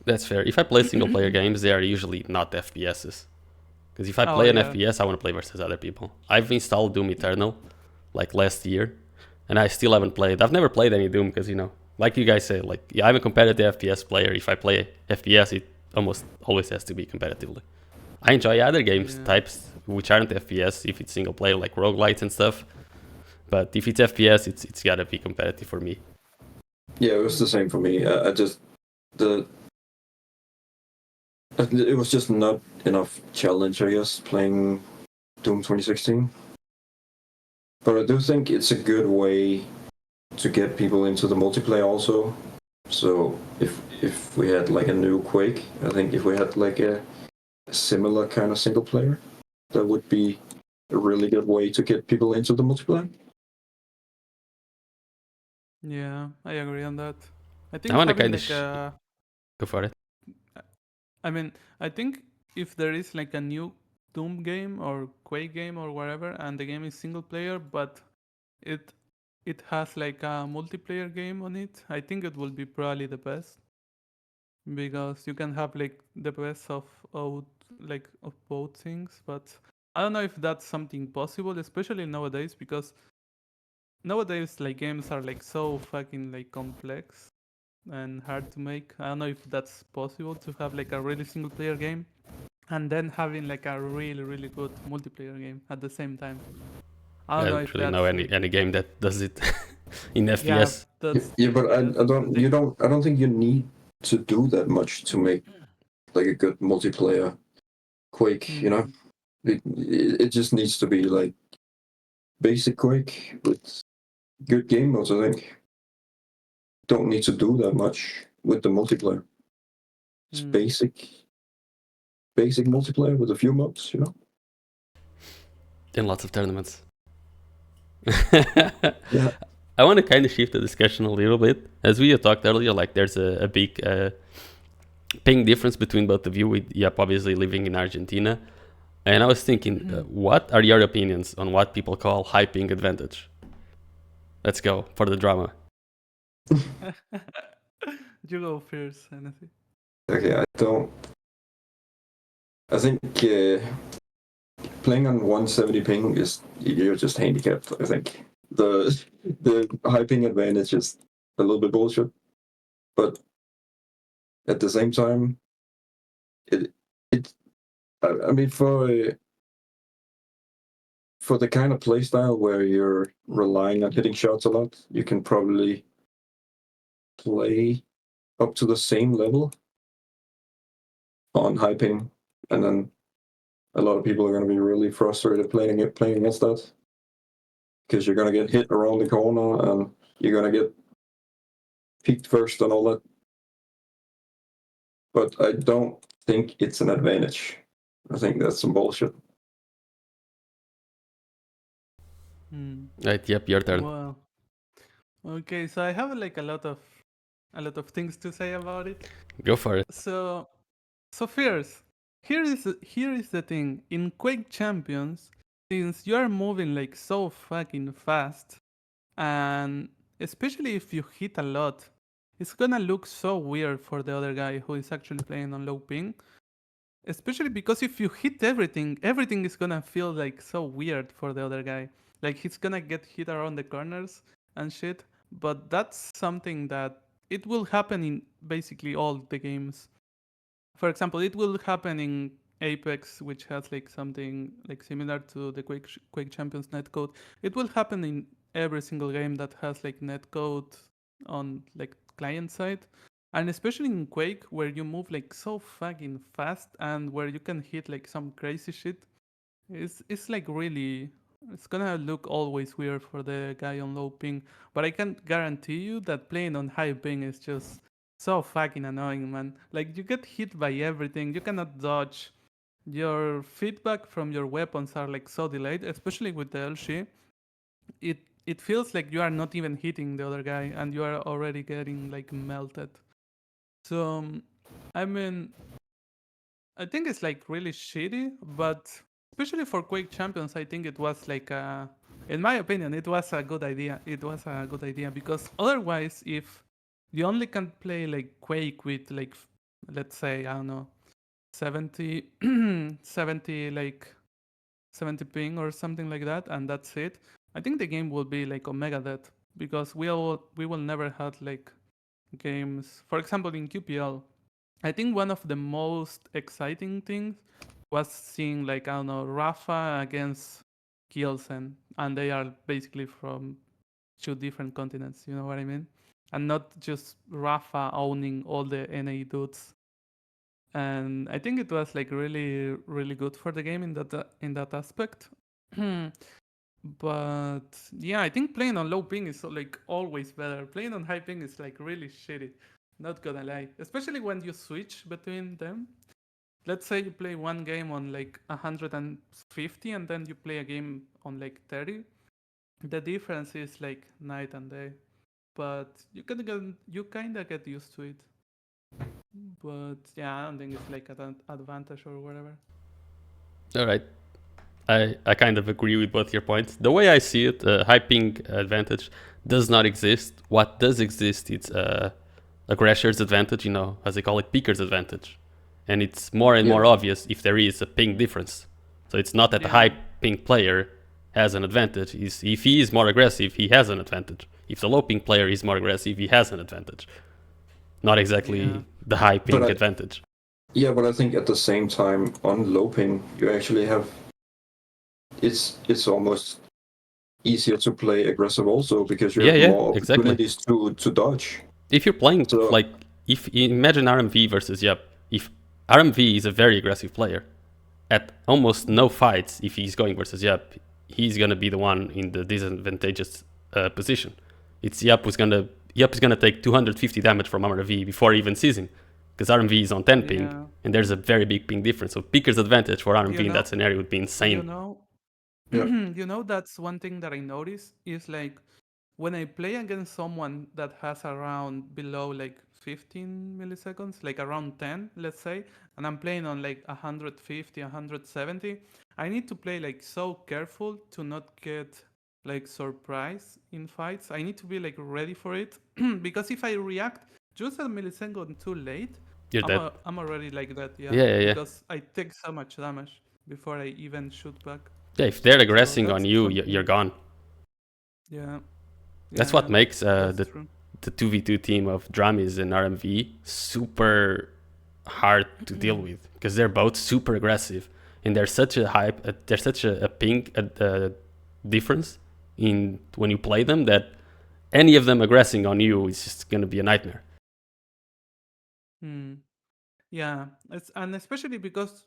That's fair. If I play single player games, they are usually not FPSs. Because if I play an FPS, I want to play versus other people. I've installed Doom Eternal like last year, and I still haven't played. I've never played any Doom because, like you guys say, I'm a competitive FPS player. If I play FPS, it almost always has to be competitively. I enjoy other games types which aren't FPS if it's single player, like roguelites and stuff. But if it's FPS, it's gotta be competitive for me. Yeah, it was the same for me. It was just not enough challenge, I guess, playing Doom 2016. But I do think it's a good way to get people into the multiplayer also. So if we had like a new Quake, I think if we had like a similar kind of single player, that would be a really good way to get people into the multiplayer. Yeah, I agree on that. I think I want to having kind of go for it. I mean, I think if there is like a new Doom game or Quake game or whatever, and the game is single player, but it it has like a multiplayer game on it, I think it will be probably the best because you can have like the best of both things. But I don't know if that's something possible, especially nowadays, because nowadays like games are like so fucking like complex and hard to make. I don't know if that's possible to have like a really single player game and then having like a really good multiplayer game at the same time. I I don't know don't if really know that's any like any game that does it in yeah, FPS. that's Yeah, but I that's the don't. thing. I don't think you need to do that much to make like a good multiplayer Quake. You know, Mm, it just needs to be like basic Quake with good game modes. I think don't need to do that much with the multiplayer. It's mm. basic multiplayer with a few modes. You know. In lots of tournaments. Yeah. I want to kind of shift the discussion a little bit. As we had talked earlier, like there's a big ping difference between both of you, with Yep obviously living in Argentina. And I was thinking, what are your opinions on what people call high ping advantage? Let's go for the drama. You go first, Enesy. Okay. I don't. I think playing on 170 ping is you're just handicapped. I think the high ping advantage is a little bit bullshit, but at the same time, it it I mean for the kind of playstyle where you're relying on hitting shots a lot, you can probably play up to the same level on high ping, and then a lot of people are going to be really frustrated playing against that because you're going to get hit around the corner and you're going to get peaked first and all that. But I don't think it's an advantage. I think that's some bullshit. Right, Yep, your turn. Well, okay, so I have like a lot of things to say about it. Go for it. So so first, here is the thing. In Quake Champions, since you are moving like so fucking fast, and especially if you hit a lot, it's gonna look so weird for the other guy who is actually playing on low ping. Especially because if you hit everything, everything is gonna feel like so weird for the other guy. Like he's gonna get hit around the corners and shit. But that's something that it will happen in basically all the games. For example, it will happen in Apex, which has like something like similar to the Quake Champions netcode. It will happen in every single game that has like netcode on like client side, and especially in Quake where you move like so fucking fast and where you can hit like some crazy shit. It's like really, it's gonna look always weird for the guy on low ping, but I can guarantee you that playing on high ping is just so fucking annoying, man. Like you get hit by everything, you cannot dodge. Your feedback from your weapons are like so delayed, especially with the LG. It feels like you are not even hitting the other guy and you are already getting like melted. So I mean, I think it's like really shitty, but especially for Quake Champions, I think it was like in my opinion, it was a good idea. It was a good idea because otherwise, if you only can play like Quake with like, let's say, I don't know, 70, 70 like 70 ping or something like that, and that's it, I think the game will be like Omega Dead because we will never have like games. For example, in QPL, I think one of the most exciting things was seeing like I don't know Rafa against Kielsen, and they are basically from two different continents. You know what I mean? And not just Rafa owning all the NA dudes. And I think it was like really good for the game in that aspect. But yeah, I think playing on low ping is like always better. Playing on high ping is like really shitty. Not gonna lie, especially when you switch between them. Let's say you play one game on like 150 and then you play a game on like 30. The difference is like night and day. But you kind of get used to it. But yeah, I don't think it's like an advantage or whatever. All right. I kind of agree with both your points. The way I see it, high ping advantage does not exist. What does exist is aggressor's advantage, you know, as they call it, peaker's advantage. And it's more and Yeah, more obvious if there is a ping difference. So it's not that the high Yeah, ping player has an advantage. If he is more aggressive, he has an advantage. If the low ping player is more aggressive, he has an advantage. Not yeah, exactly the high but ping advantage. I think at the same time on low ping you actually have it's almost easier to play aggressive also because you Yeah, have yeah, more exactly. opportunities to dodge. If you're playing, So like, if you imagine RMV versus Yup, if RMV is a very aggressive player, at almost no fights, if he's going versus Yup, he's gonna be the one in the disadvantageous position. It's Yup is gonna take 250 damage from RMV before he even sees him, because RMV is on 10 ping, yeah. and there's a very big ping difference. So Picker's advantage for You RMV in that know, scenario would be you insane. know, yeah, that's one thing that I notice is like when I play against someone that has around below like 15 milliseconds, like around 10, let's say, and I'm playing on like 150, 170, I need to play like so careful to not get like surprised in fights. I need to be like ready for it because if I react just a millisecond too late, You're dead. I'm already like that, yeah, Yeah, yeah, yeah. because I take so much damage before I even shoot back. Yeah, if they're So aggressing on that's you, you're something. gone. Yeah, That's yeah, what makes that's true. the 2v2 team of Dramis and RMV super hard to deal with because they're both super aggressive and there's such a there's such a ping difference in when you play them that any of them aggressing on you is just gonna be a nightmare. Hmm. Yeah, and especially because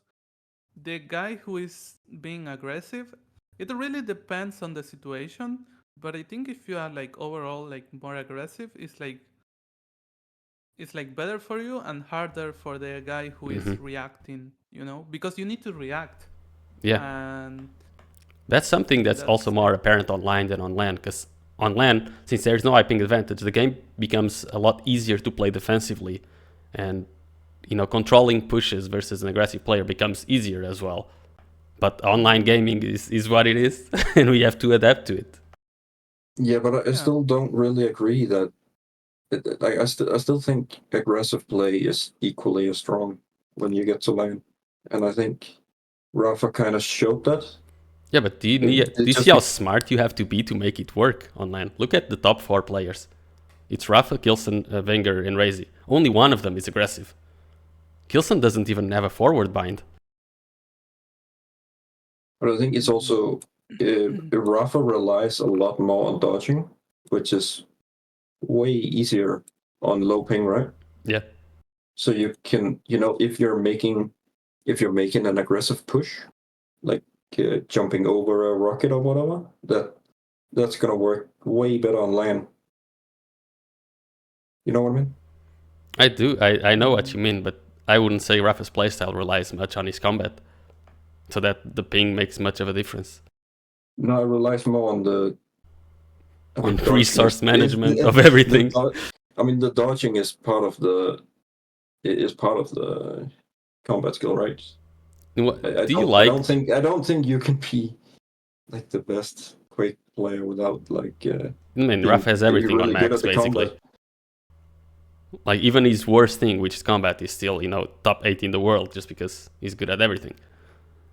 the guy who is being aggressive, it really depends on the situation. But I think if you are like overall like more aggressive, it's like better for you and harder for the guy who is Hmm. reacting. You know, because you need to react, Yeah, and that's something that's also that's more apparent online than on LAN because on LAN, since there's no high ping advantage, the game becomes a lot easier to play defensively, and you know controlling pushes versus an aggressive player becomes easier as well. But online mm, gaming is what it is, and we have to adapt to it. yeah, but I yeah. still don't really agree that I still think aggressive play is equally as strong when you get to lane, and I think Rafa kind of showed that. Yeah, but do It you see just how be, smart you have to be to make it work online? Look at the top four players. It's Rafa, Kilson, Wenger, and Razy. Only one of them is aggressive. Kilson doesn't even have a forward bind. but I think it's also Rafa relies a lot more on dodging, which is way easier on low ping, right? Yeah, So you can, if you're making an aggressive push, like jumping over a rocket or whatever, that's gonna work way better on land. You know what I mean? I do. I know what Mm, you mean, but I wouldn't say Rafa's playstyle relies much on his combat, so that the ping makes much of a difference. No, it relies more on the. I On mean, dodging resource is management of everything. I mean, the dodging is part of the combat skill, right? What, do you like? I don't think you can be like the best Quake player without like I mean, being Rafa has being everything on really good at max the combat. basically. Like even his worst thing, which is combat, is still top 8 in the world just because he's good at everything.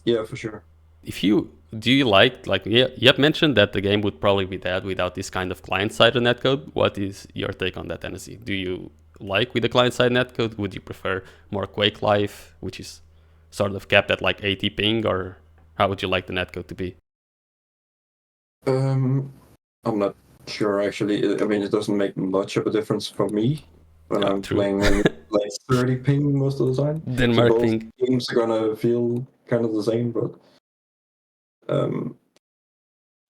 Yeah, for sure. If you do you like yeah, you have mentioned that the game would probably be dead without this kind of client-side netcode. What is your take on that, Enesy? Do you like with the client-side netcode? Would you prefer more Quake Life, which is sort of capped at like 80 ping, or how would you like the netcode to be? Um, I'm not sure actually. I mean, it doesn't make much of a difference for me when I'm True. playing on like 30 ping most of the time. So Denmark both ping. games are gonna feel kind of the same, but um,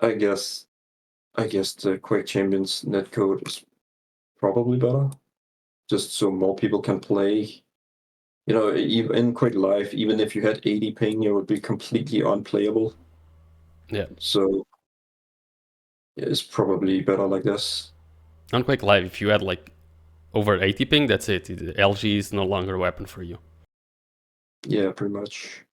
I guess the Quake Champions netcode is probably better, just so more people can play. Even in Quake Live, even if you had 80 ping, it would be completely unplayable. Yeah. So it's probably better like this. On Quake Live, if you had like over 80 ping, that's it. LG is no longer a weapon for you. Yeah, pretty much.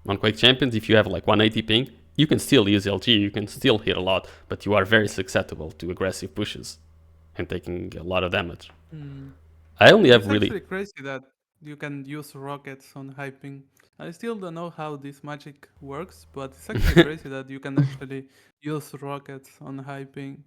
On Quake Champions, if you have like 180 ping, you can still use LG, you can still hit a lot, but you are very susceptible to aggressive pushes and taking a lot of damage. I only have It's really... actually crazy that you can use rockets on high ping. I still don't know how this magic works, but it's actually crazy that you can actually use rockets on high ping.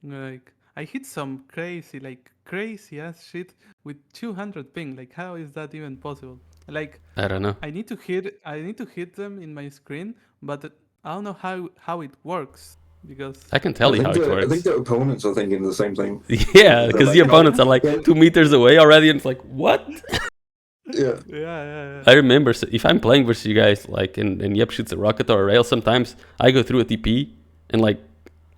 Like, I hit some crazy ass shit with 200 ping. Like, how is that even possible? Like, I don't know. I need to hit them in my screen, but I don't know how it works because I can tell you how it I think works. the opponents are thinking the same thing. Yeah, They're because like, the opponents are like 2 meters away already, and it's like, what? yeah. yeah. I remember if I'm playing versus you guys, like, and Yep shoots a rocket or a rail, sometimes I go through a TP, and like,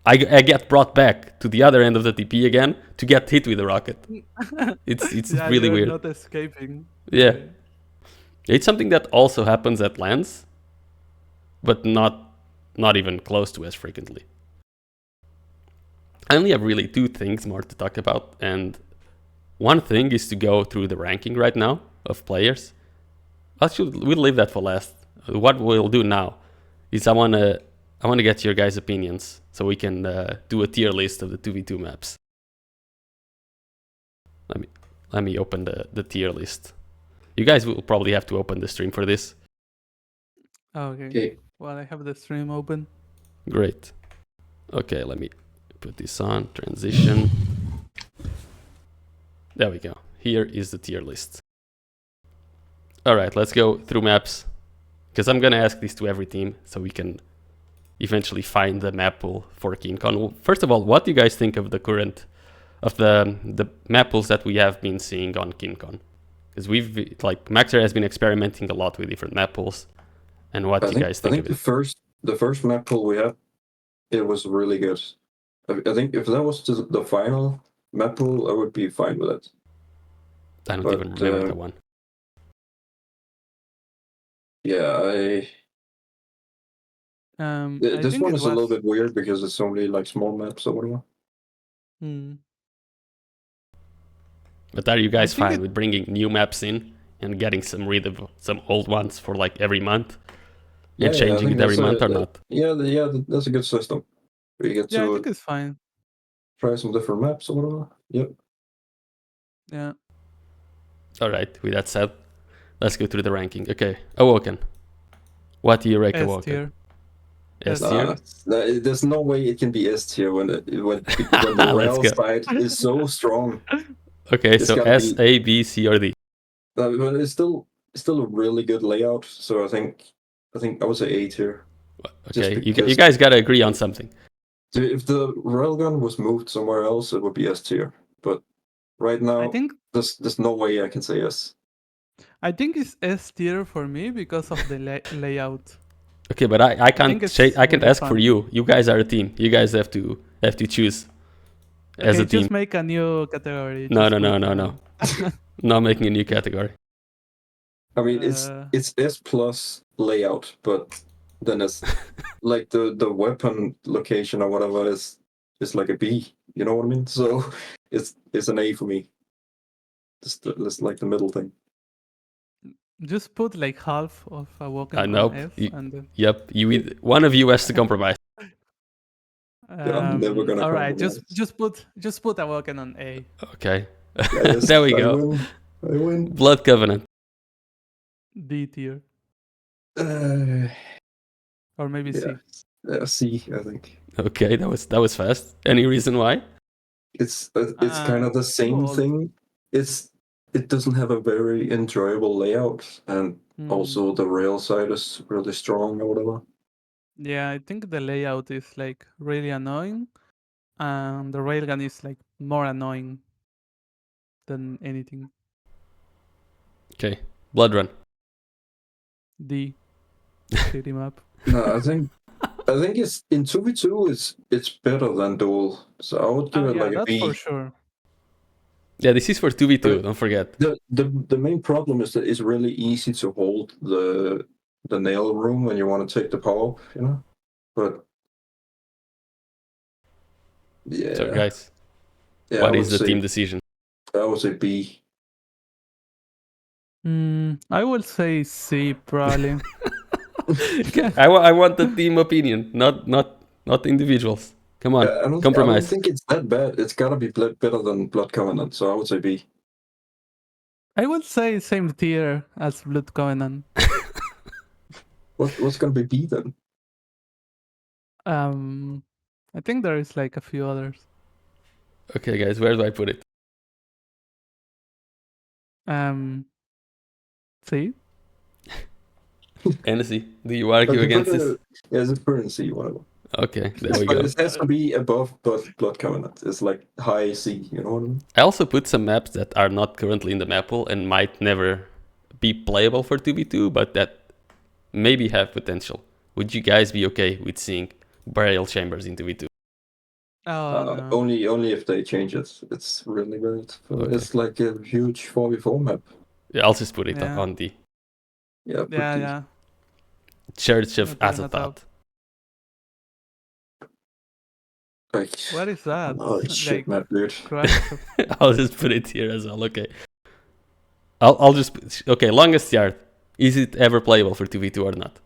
I get brought back to the other end of the TP again to get hit with a rocket. It's Yeah, really you're weird. not escaping. Yeah. It's something that also happens at lands, but not even close to as frequently. I only have really two things more to talk about, and one thing is to go through the ranking right now of players. Actually, we'll leave that for last. What we'll do now is I wanna get your guys' opinions so we can do a tier list of the 2v2 maps. Let me open the tier list. You guys will probably have to open the stream for this. Okay. Well, I have the stream open. Great. Okay, let me put this on. Transition. There we go. Here is the tier list. Alright, let's go through maps. Because I'm gonna ask this to every team so we can eventually find the map pool for KeenCon. First of all, what do you guys think of the current of the map pools that we have been seeing on KeenCon? Because Maxer has been experimenting a lot with different map pools. And what do you guys think of it? The first map pool we had, it was really good. I think if that was just the final map pool, I would be fine with it. I don't even remember that one. Yeah, this one is a little bit weird because it's only like small maps or whatever. But are you guys fine with bringing new maps in and getting rid of some old ones for like every month? And changing it every month or not? Yeah, that's a good system. We get I think it's fine. Try some different maps or whatever. Yep. Yeah. Alright, with that said, let's go through the ranking. Okay, Awoken. What do you rate Awoken? S tier? There's no way it can be S tier when the rail side is so strong. Okay, so S, A, B, C, or D? But it's still a really good layout. So I think I would say A tier. Okay, you guys gotta agree on something. If the railgun was moved somewhere else, it would be S tier. But right now, I think there's no way I can say S. I think it's S tier for me because of the layout. Okay, but I can't ask for you. You guys are a team. You guys have to choose as a team. Just make a new category. No. Not making a new category. I mean, it's S plus layout, but then it's like the weapon location or whatever is like a B. You know what I mean? So it's an A for me. It's like the middle thing. Just put like half of a Awoken on F. Yep, one of you has to compromise. I'm never gonna. All right, just put Awoken on A. Okay, there we go. I win. Blood Covenant. D tier. Or maybe C. C, I think. Okay, that was fast. Any reason why? It's kind of the same thing. It doesn't have a very enjoyable layout, and also the rail side is really strong or whatever. Yeah, I think the layout is like really annoying, and the railgun is like more annoying than anything. Okay, Blood Run. D. Shitty map. No, I think it's in 2v2 it's better than duel. So I would give it like a B. For sure. Yeah, this is for 2v2, don't forget. The main problem is that it's really easy to hold the nail room when you want to take the power off, you know? But yeah. So guys, what is the team decision? I would say B. I would say C probably. I want the team opinion, not individuals. Come on, I don't compromise. think it's that bad. It's gotta be better than Blood Covenant, so I would say B. I would say same tier as Blood Covenant. What's gonna be B then? I think there is like a few others. Okay, guys, where do I put it? C. Enesy, do you argue Okay, against this? Yeah, it's a C, whatever. Okay, there we But go. it has to be above Blood Covenant. It's like high C, you know what I mean? I also put some maps that are not currently in the map pool and might never be playable for 2v2, but that maybe have potential. Would you guys be okay with seeing burial chambers in 2v2? Oh no. Only if they change it. It's really weird. Okay. It's like a huge 4v4 map. Yeah, I'll just put it Yeah. on the Yeah, put Yeah, D. yeah. Church of Okay, not Azathoth. out. Like, What is that? oh, shit Like map, dude. Christ of- I'll just put it here as well. Okay. I'll just okay. Longest yard. Is it ever playable for 2v2 or not?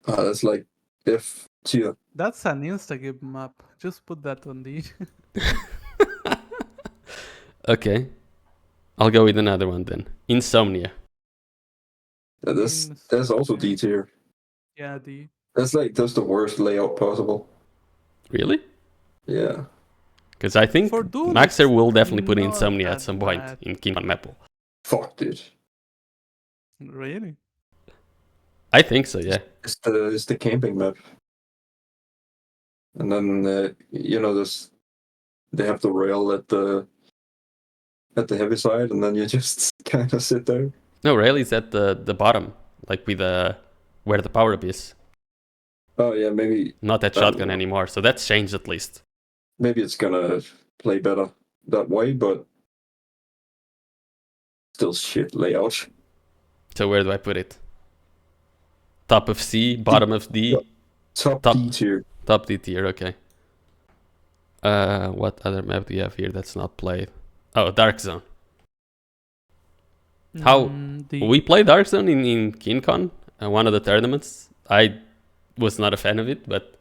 That's like F tier. That's an Instagame map. Just put that on the. Okay. I'll go with another one then. Insomnia. Yeah, that's also D tier. Yeah, the. That's the worst layout possible. Really? Yeah. Because I think For Doom, Maxer it's will definitely put not Insomnia at that some point bad. in KeenCon Maple. Fuck, dude. Really? I think so, yeah. It's the camping map. And then this they have the rail at the heavy side, and then you just kind of sit there. No, Rayleigh's at the bottom, like with where the power up is. Oh yeah, maybe Not that shotgun anymore, so that's changed at least. maybe it's gonna play better that way, but still shit layout. So where do I put it? Top of C, bottom of D, Top Top- D tier. top D tier, okay. What other map do you have here that's not played? Oh, Dark Zone. How- The... We played Dark Zone in KeenCon, one of the tournaments. I was not a fan of it, but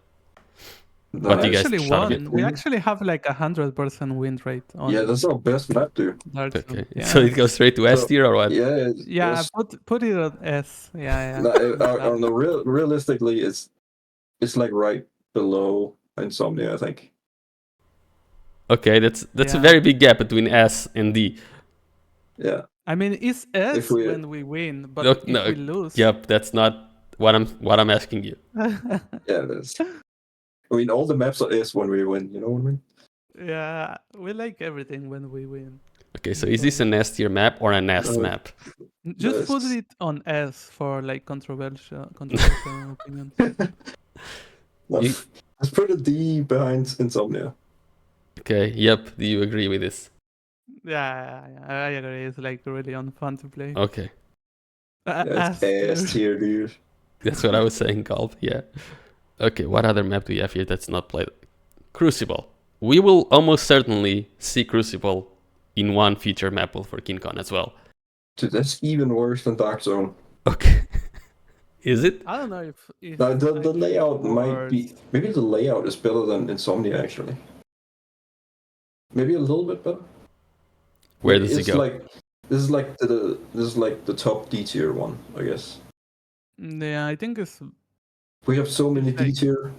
What do you guys actually thought of it? won. We actually have like 100% win rate on. Yeah, that's our best map, dude. Dark Zone. okay. Yeah. So it goes straight to S So- tier or what? Yeah, Yeah, put it on S. Yeah, No, yeah. on the realistically, it's like right below Insomnia, I think. Okay, that's a Yeah. very big gap between S and D. Yeah. I mean, it's S If we- when we win, but Look, if no, we lose, Yep, that's not what I'm asking you. Yeah, that's. I mean, all the maps are S when we win. You know what I mean? yeah, we like everything when we win. Okay, so is this an S tier map or an S No. map? Just put Yes. it on S for like controversial opinions. You- Let's put a D behind Insomnia. Okay, yep. Do you agree with this? Yeah, I agree. It's like really fun to play. Okay, Yeah, it's S tier, dude. that's what I was saying, Gulp. Yeah. Okay, what other map do we have here that's not played? Crucible. We will almost certainly see Crucible in one future map pool for KeenCon as well. Dude, that's even worse than Dark Zone. Okay. Is it? I don't know if No, the like, layout might be. worse. Maybe the layout is better than Insomnia, actually. Maybe a little bit better. Where does it It's go? like this is like the top D tier one, I guess. Yeah, I think it's. We have so many D Like- tier.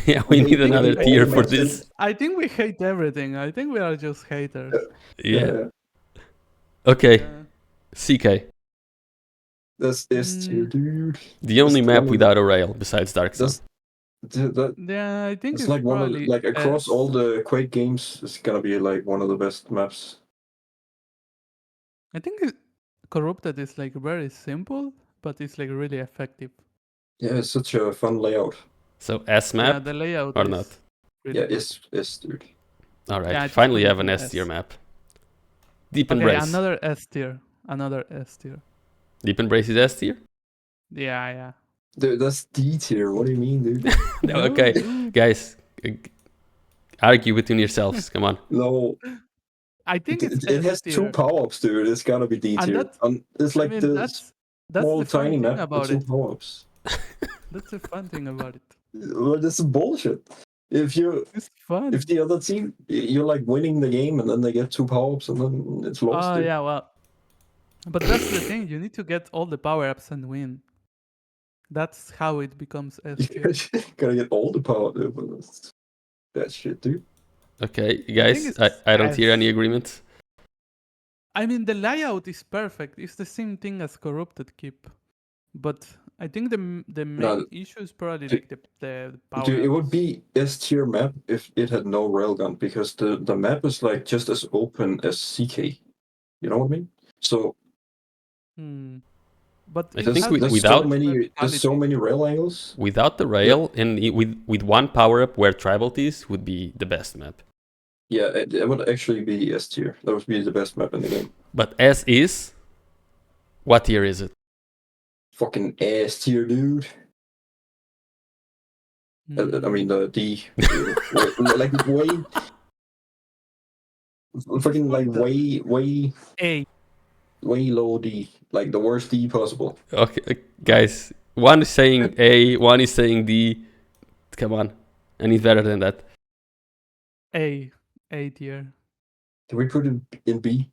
Yeah, we need another all tier the for maps in- this. I think we hate everything. I think we are just haters. Yeah. Okay, Yeah. CK. That's S tier, dude. The only That's map the- without a rail besides Dark Zone. That's dude, that. Yeah, I think It's it's like one of probably the, like across S. all the Quake games, it's gonna be like one of the best maps. I think Corrupted is like very simple, but it's like really effective. Yeah, it's such a fun layout. So S Yeah, map the layout or is not? really Yeah, good. it's dude. All right. Yeah, I just Finally, put you it have an in S tier S. map. Deep Okay, Embrace. another S tier. Another S tier. Deep Embrace is S tier. Yeah. Dude, that's D tier. What do you mean, dude? No, okay, dude. guys, argue between yourselves. Come on. No, I think it, it's it S has tier. two power-ups, dude. It's gotta be D And tier. that- It's I like mean, the that's small the funny tiny thing map with about two it. power-ups. That's the fun thing about it. Well, this is bullshit. If It's fun. if the other team, you're like winning the game, and then they get 2 power-ups, and then it's lost. Oh dude. yeah, well, but that's the thing. You need to get all the power ups and win. That's how it becomes S You tier. gotta get all the power, dude. But that's that shit, dude. Okay, think guys, it's I don't hear S. any agreements. I mean, the layout is perfect. It's the same thing as corrupted keep, but I think the main No, issue is probably dude, like the power dude, it would ups. be S tier map if it had no railgun, because the map is like just as open as CK. You know what I mean? So But I it think has like there's without so many rail angles. without the rail and with one power up where tribalties would be the best map. Yeah, it would actually be S tier. That would be the best map in the game. But as is, what tier is it? Fucking S tier, dude. I mean the D, like way, fucking like A. way low D, like the worst D possible. Okay, guys, one is saying A, one is saying D. Come on, I need better than that. A tier. Can we put it in B?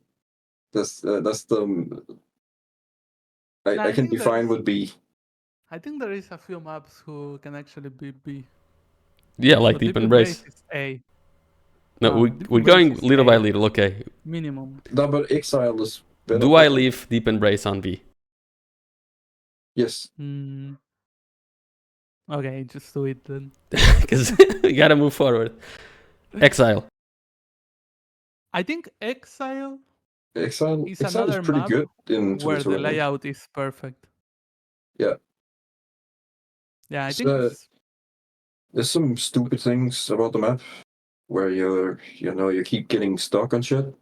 That's the Nah, I can be fine with B. I think there is a few maps who can actually be B. Yeah, like But Deep Deep Embrace Embrace. is A. No, Deep we're Embrace going is little by A, little. Okay, minimum. No, but Exile is better. do I leave Deep Embrace on B? Yes. Okay, just do it then. Because we gotta move forward. Exile. I think Exile Exile is is another pretty map good in where 2v2 the right now. layout is perfect. Yeah. Yeah, I think it's... There's some stupid things about the map where you keep getting stuck on shit,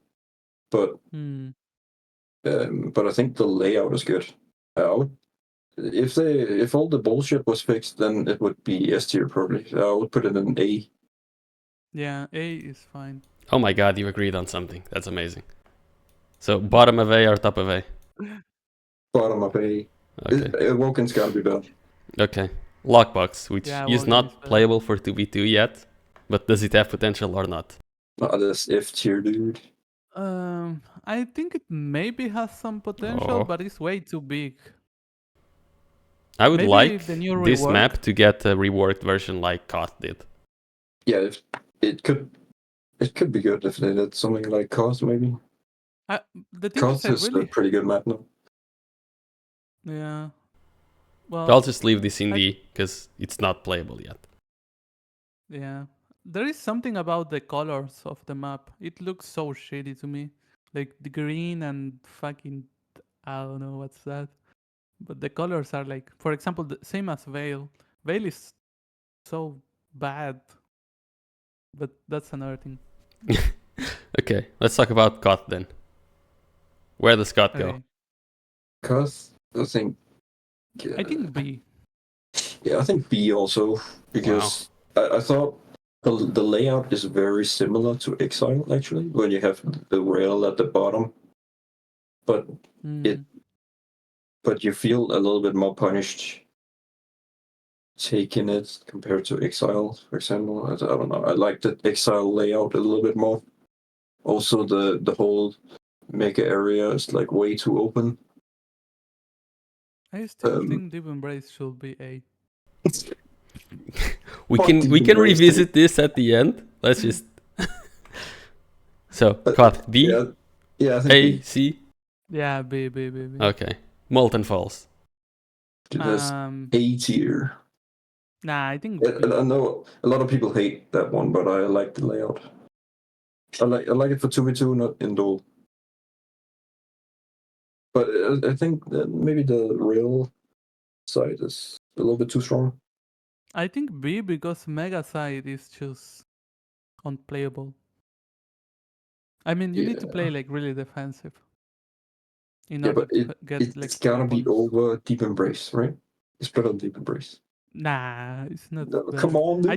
but I think the layout is good. If all the bullshit was fixed, then it would be S tier probably. I would put it in A. Yeah, A is fine. Oh my god, you agreed on something. That's amazing. So bottom of A or top of A? Bottom of A. Okay. Woken's gotta be better. Okay. Lockbox, which Yeah, is Wogan not is better. playable for 2v2 yet, but does it have potential or not? That's F tier, dude. I think it maybe has some potential, Oh. but it's way too big. I would Maybe like the new this rework. map to get a reworked version like COD did. Yeah, it could be good if they did something like COS maybe. The thing is, COS is a pretty good map now. Yeah. I'll Well, just leave this in D because it's not playable yet. yeah. There is something about the colors of the map. It looks so shitty to me. Like the green and fucking... I don't know what's that. But the colors are like... For example, the same as Veil. Veil is so bad. But that's another thing. Okay, let's talk about COD then. Where does COD go? Okay. COS, I think B. Yeah, I think B also, because I thought the layout is very similar to Exile actually, when you have the rail at the bottom, but but you feel a little bit more punished taking it compared to Exile, for example. I don't know. I like the Exile layout a little bit more. Also, the whole mega area is like way too open. I still think Deep Embrace should be A. we can revisit this at the end. Let's just so COD B, yeah, I think A, B. C. Yeah, B. Okay, Molten Falls. That's A tier. Nah, I think I know a lot of people hate that one, but I like the layout. I like it for 2v2, not in duel. But I think that maybe the rail side is a little bit too strong. I think B because Mega Side is just unplayable. I mean, you need to play like really defensive in order to get like it's gotta be over Deep Embrace, right? It's better than Deep Embrace. Nah, it's not. No, better. come on, dude. I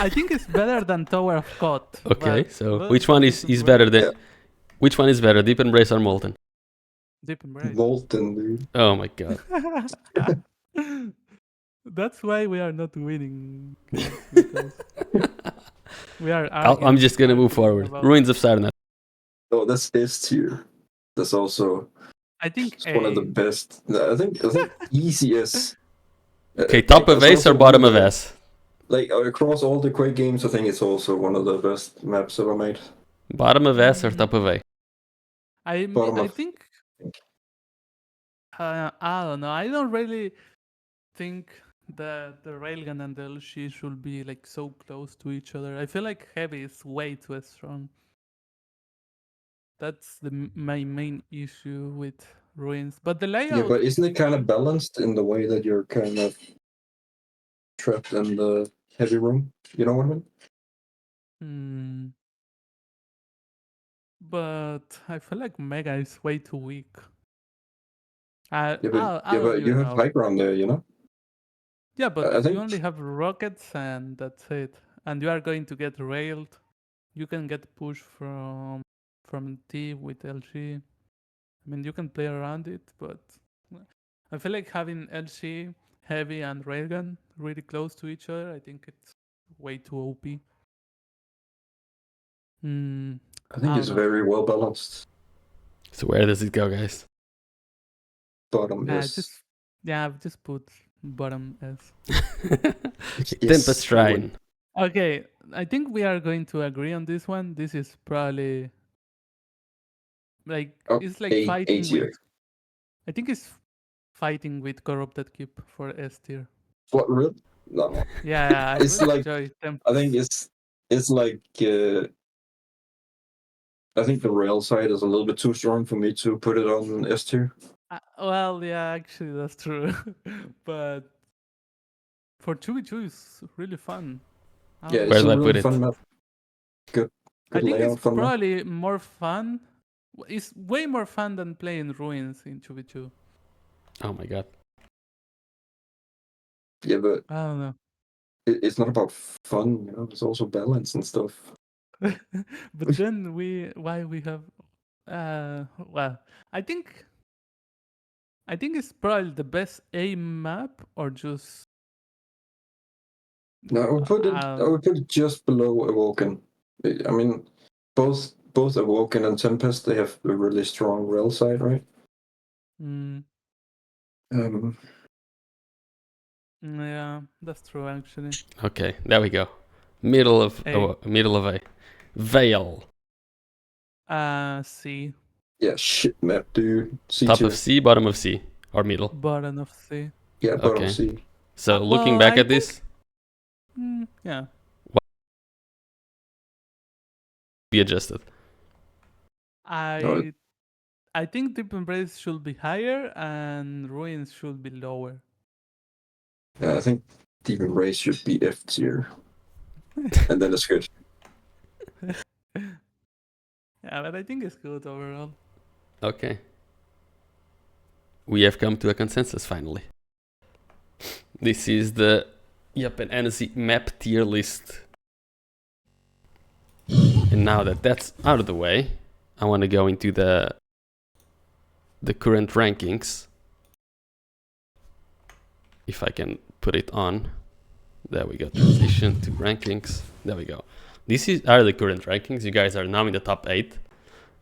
think it's better than Tower of God. Okay, so which one is better than? Yeah. Which one is better, Deep Embrace or Molten? Deep Embrace. Molten, dude. Oh my god. That's why we are not winning, guys, because we are I'm just gonna move arguing forward. about. Ruins of Sarnath. Oh, that's S tier. That's also I think one of the A. best. I think easy S. Okay, top of That's S also or one of bottom of the S? across all the Quake games. I think it's also one of the best maps ever made. Bottom of S or Mm, top of A? Bottom I of think I don't know. I don't really think that the railgun and the LG should be like so close to each other. I feel like heavy is way too strong. That's my main issue with ruins. But the yeah, layout but isn't is it kind of good. balanced in the way that you're kind of trapped in the heavy room? You know what I mean? Hmm. But I feel like Mega is way too weak. I don't You even have know. high ground there. You know. Yeah, I but you think only have rockets and that's it. And you are going to get railed. You can get pushed from T with LG. I mean, you can play around it, but I feel like having LG, heavy, and railgun really close to each other, I think it's way too OP. Hmm, I think I it's don't know. very well balanced. So where does it go, guys? Bottom Uh, is just yeah, I've just put bottom S. Tempest yes, you win. Shrine. Okay, I think we are going to agree on this one. This is probably like Oh, it's like A fighting with. tier. I think it's fighting with corrupted keep for S tier. What real? No, Yeah, I it's really like enjoy I think Tempest. it's like I think the rail side is a little bit too strong for me to put it on S tier. Well, yeah, actually that's true. But for 2v2 it's really fun. I Yeah, don't it's Where know. a do I really put fun it? map. Good, I good think it's layout, fun map. probably more fun. It's way more fun than playing ruins in 2v2. Oh my god. Yeah, but I don't know. it's not about fun. You know, it's also balance and stuff. But then why we have well, I think I think it's probably the best A map or just No, I um would put it just below Awoken. I mean, both Awoken and Tempest they have a really strong rail side, right? mm, Um, yeah, that's true actually. Okay, there we go. A Middle of A. Vale. C, yeah, shit map, dude. C Top of tier. C, bottom of C, or middle. bottom of C. Yeah, bottom Okay. C. So looking Well, back I at think this, yeah. what be adjusted. No, I I think Deep Embrace should be higher and Ruins should be lower. I think Deep Embrace should be F tier, and then it's good. Yeah, but I think it's good overall. Okay. We have come to a consensus finally. This is the an Enesy map tier list. And now that that's out of the way, I want to go into the current rankings. If I can put it on. There we go. Transition to rankings. There we go. Are the current rankings. You guys are now in the top 8.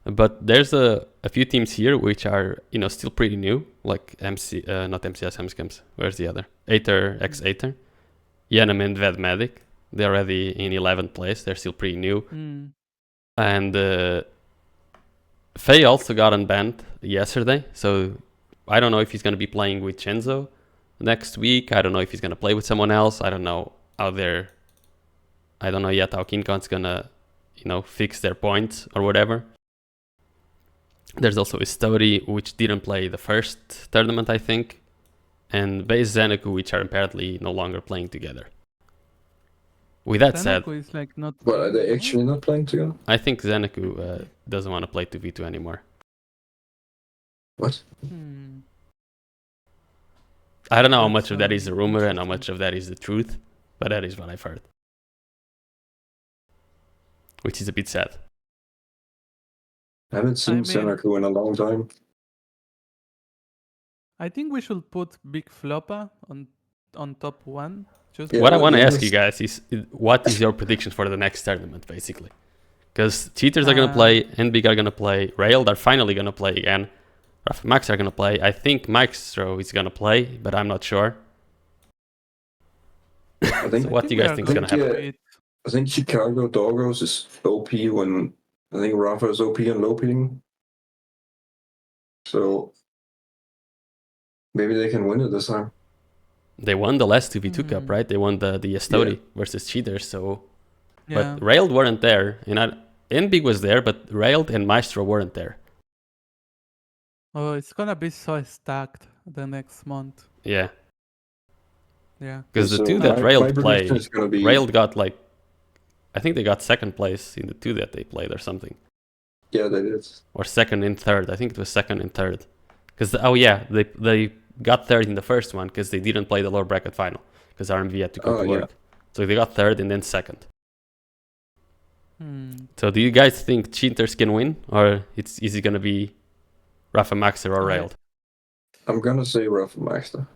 But there's a few teams here which are, still pretty new. Like not MCS, Hemscams. Where's the other? Aether, ex-Aether. Yanam and Vedmedic. They're already in 11th place. They're still pretty new. Mm. And Faye also got unbanned yesterday. So I don't know if he's going to be playing with Chenzo next week. I don't know if he's going to play with someone else. I don't know how I don't know yet how KeenCon's going to, fix their points or whatever. There's also Istori, which didn't play the first tournament, I think. And Base Zeneku, which are apparently no longer playing together. With that said, Tanaku is like not But are playing. they What? actually not playing together? I think Zeneku doesn't want to play 2v2 anymore. What? Hmm. I don't know how That's much of that is a rumor and how interesting. much of that is the truth, but that is what I've heard. Which is a bit sad. I haven't seen I mean, Senaku in a long time. I think we should put Big Floppa on on top 1. Just Yeah, What I well, want to it's ask you just- guys is, what is your prediction for the next tournament, basically? Because Cheaters are gonna Uh, play, NBig are gonna play, Railed are finally gonna play again, Rafa Max are gonna play. I think Maestro is gonna play, but I'm not sure. I think So what do you we guys are think is gonna gonna happen? beat. I think Chicago Doggos is OP when I think Rafa is OP and low pitting. So maybe they can win it this time. They won the last 2v2 cup, Hmm. right? They won the Estoti versus Cheaters, so... Yeah. But Railed weren't there, and NBig was there, but Railed and Maestro weren't there. Oh, it's gonna be so stacked the next month. Yeah, Yeah. because the So two that my Railed prediction play, is gonna be Railed got like... I think they got second place in the two that they played or something. yeah, they did. Or second and third. I think it was second and third. Because, oh yeah, they got third in the first one because they didn't play the lower bracket final. Because RMV had to go Oh, to yeah. work. So they got third and then second. Hmm. So do you guys think Cheaters can win? Or is it going to be Rafa Maxer or I- Railed? I'm gonna say Rafa Master.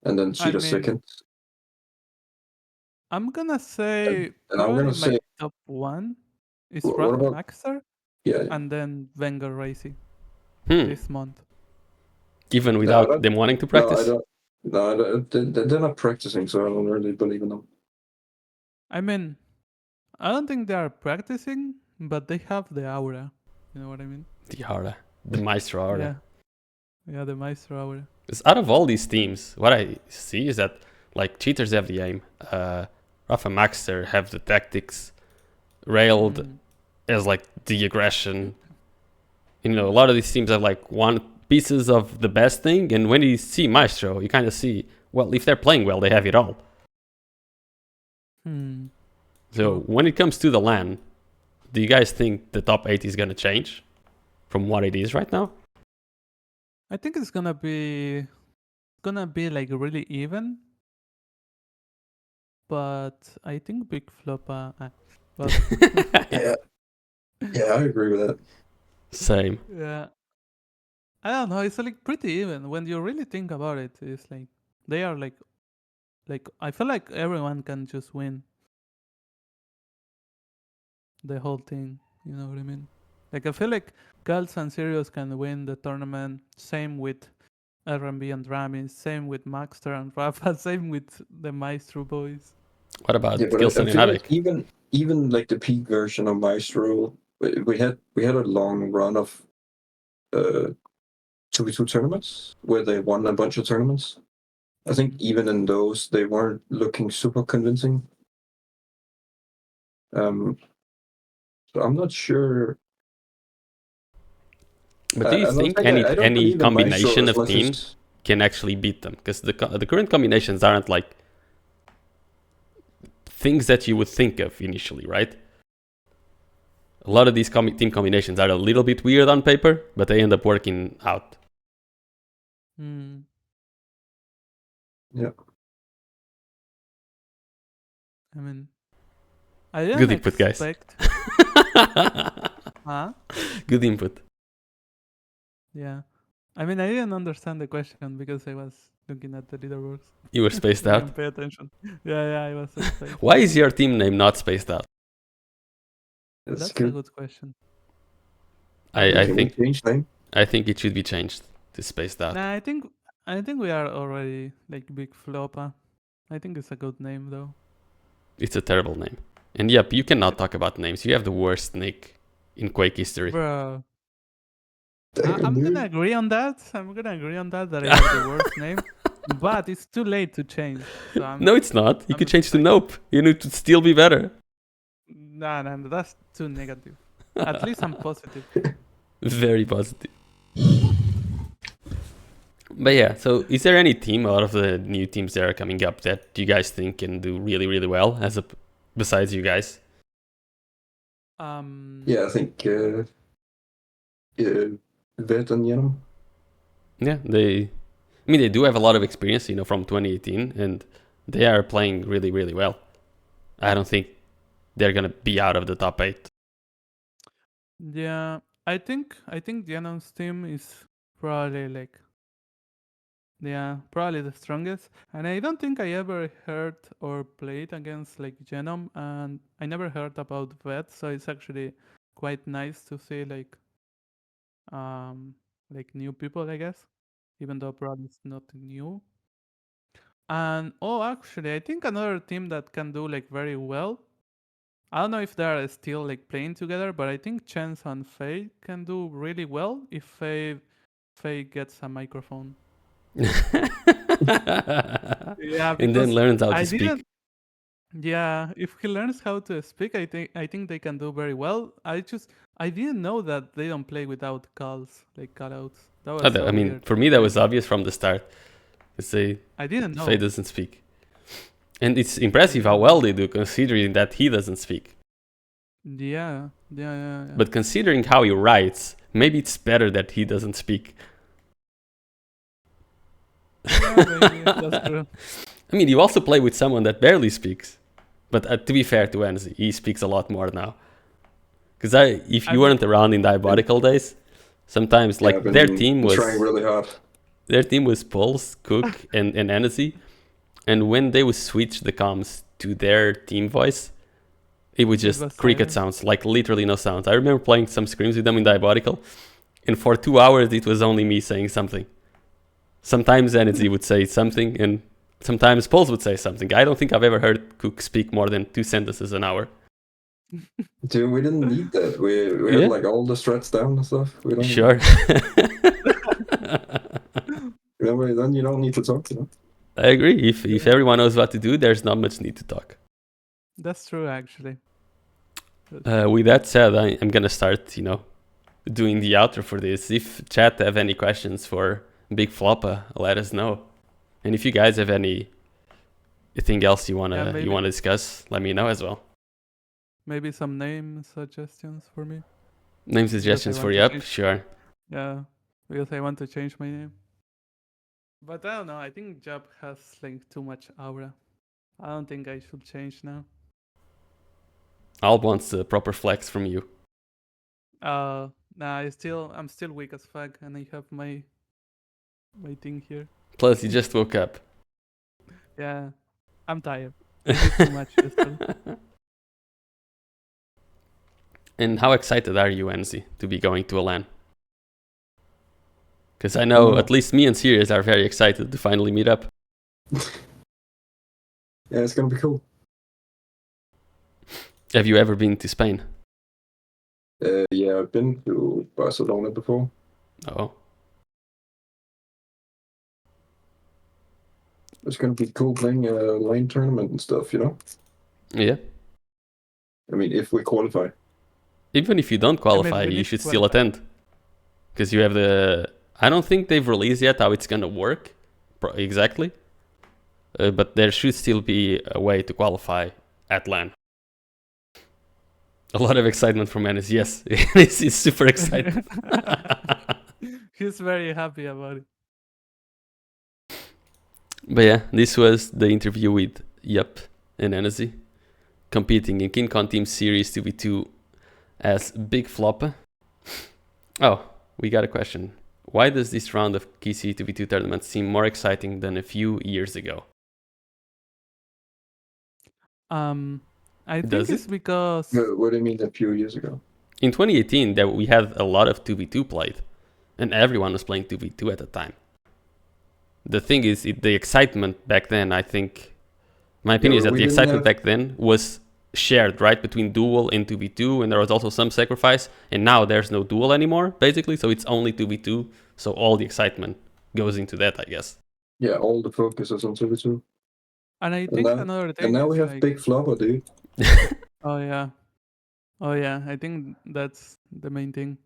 And then Cheetah mean, second. I'm gonna say And I'm probably gonna my say top 1 is what Rafa about Maxer yeah. and then Wenger Racing Hmm. this month. Even I without don't- them wanting to No, practice? I don't. No, they're not practicing, so I don't really believe in them. I mean, I don't think they are practicing, but they have the aura. You know what I mean? The aura. The Maestro aura. Yeah. Yeah, the Maestro aura. Because out of all these teams, what I see is that like Cheaters have the aim, Rafa Maxter have the tactics, Railed Hmm. has like the aggression. You know, a lot of these teams have like one pieces of the best thing, and when you see Maestro, you kind of see, well, if they're playing well, they have it all. Hmm. So True. when it comes to the LAN, do you guys think the top 8 is gonna change from what it is right now? I think it's gonna be like really even, but I think Big Floppa. But Yeah, yeah, I agree with that. Same. yeah, I don't know. It's like pretty even when you really think about it. It's like they are like I feel like everyone can just win the whole thing. You know what I mean? Like I feel like Gals and Sirius can win the tournament. Same with RMB and Rami. Same with Maxter and Rafa. Same with the Maestro boys. What about Yeah, but Gilson I and feel like Havik? even like the peak version of Maestro, we had a long run of 2v2 tournaments where they won a bunch of tournaments. I think even in those they weren't looking super convincing. So I'm not sure. But do you I don't think think I don't any believe in Maestro combination as of much teams as can actually beat them? Because the current combinations aren't like things that you would think of initially, right? A lot of these team combinations are a little bit weird on paper, but they end up working out. Hmm. yeah. I mean, I didn't Good input, guys. expect. Huh? Good input. Yeah. I mean, I didn't understand the question because I was looking at the leaderboards. You were spaced I out. didn't pay attention. Yeah, I was so spaced. Why is your team name not spaced out? That's a good. good question. I Can think we change name? I think it should be changed to spaced out. Nah, I think we are already like Big Floppa. I think it's a good name though. It's a terrible name. And yep, you cannot talk about names. You have the worst nick in Quake history. Bro, Damn, I'm dude. gonna agree on that. I'm gonna agree on that I have the worst name, but it's too late to change. So No, it's not. You I'm could change to like- Nope. You need to still be better. Nah, that's too negative. At least I'm positive. Very positive. But yeah, so is there any team out of the new teams that are coming up that you guys think can do really, really well besides you guys? Yeah, I think Vet and Yenum. Yeah, they do have a lot of experience, from 2018, and they are playing really, really well. I don't think they're gonna be out of the top 8. Yeah, I think Diana's team is probably like Yeah, probably the strongest. And I don't think I ever heard or played against like Genome, and I never heard about Vet, so it's actually quite nice to see um new people, I guess, even though probably it's not new. And oh, actually, I think another team that can do like very well. I don't know if they are still like playing together, but I think Chance and Faye can do really well if Faye gets a microphone. Yeah, And then because learns how to I speak. didn't. Yeah, if he learns how to speak, I think they can do very well. I didn't know that they don't play without calls, like callouts. That was I so mean, weird. for me, that Like was obvious from the start. Say I didn't Faye know. doesn't speak. And it's impressive how Yeah. well they do, considering that he doesn't speak. Yeah. Yeah. Yeah. Yeah. But considering how he writes, maybe it's better that he doesn't speak. Yeah, maybe that's true. I mean, you also play with someone that barely speaks. But to be fair to Enesy, he speaks a lot more now. Because if I you mean, weren't around in Diabolical days, sometimes Yeah, I've like their been team trying was really hard. Pulse, Cook, and Enesy. And when they would switch the comms to their team voice, it was it just was cricket silent. sounds, like literally no sounds. I remember playing some scrims with them in Diabolical, and for 2 hours it was only me saying something. Sometimes Enesy would say something, and sometimes Pulse would say something. I don't think I've ever heard Cook speak more than 2 sentences an hour. Dude, we didn't need that. We had Yeah. like all the strats down and stuff. We don't. Sure. Then you don't need to talk. I agree. If everyone knows what to do, there's not much need to talk. That's true, actually. With that said, I'm gonna start, doing the outro for this. If chat have any questions for Big Floppa, let us know. And if you guys have anything else you wanna discuss, let me know as well. Maybe some name suggestions for me. Name suggestions for you up? Sure. Yeah, because I want to change my name. But I don't know. I think Job has like too much aura. I don't think I should change now. Al wants a proper flex from you. Nah, I'm still weak as fuck, and I have my thing here. Plus, you just woke up. Yeah, I'm tired. I did too much yesterday. And how excited are you, Enesy, to be going to a LAN? Because I know at least me and Sirius are very excited to finally meet up. Yeah, it's gonna be cool. Have you ever been to Spain? Yeah, I've been to Barcelona before. Oh. It's gonna be cool playing a lane tournament and stuff, Yeah. I mean, if we qualify. Even if you don't qualify, we you need should to still qualify. attend. Because you have I don't think they've released yet how it's gonna work exactly. But there should still be a way to qualify at LAN. A lot of excitement from Enes. Yes, he's super excited. He's very happy about it. But yeah, this was the interview with Yup and Enesy, competing in KeenCon Team Series 2v2 as Big Floppa. Oh, we got a question. Why does this round of KC 2v2 tournament seem more exciting than a few years ago? I think it's because... What do you mean a few years ago? In 2018, we had a lot of 2v2 played, and everyone was playing 2v2 at the time. The thing is, the excitement back then, I think, my opinion is that the excitement back then was shared, right, between duel and 2v2, and there was also some sacrifice, and now there's no duel anymore, basically, so it's only 2v2, so all the excitement goes into that, I guess. Yeah, all the focus is on 2v2. And I think another thing. And now we have Big Floppa, dude. Oh yeah, I think that's the main thing.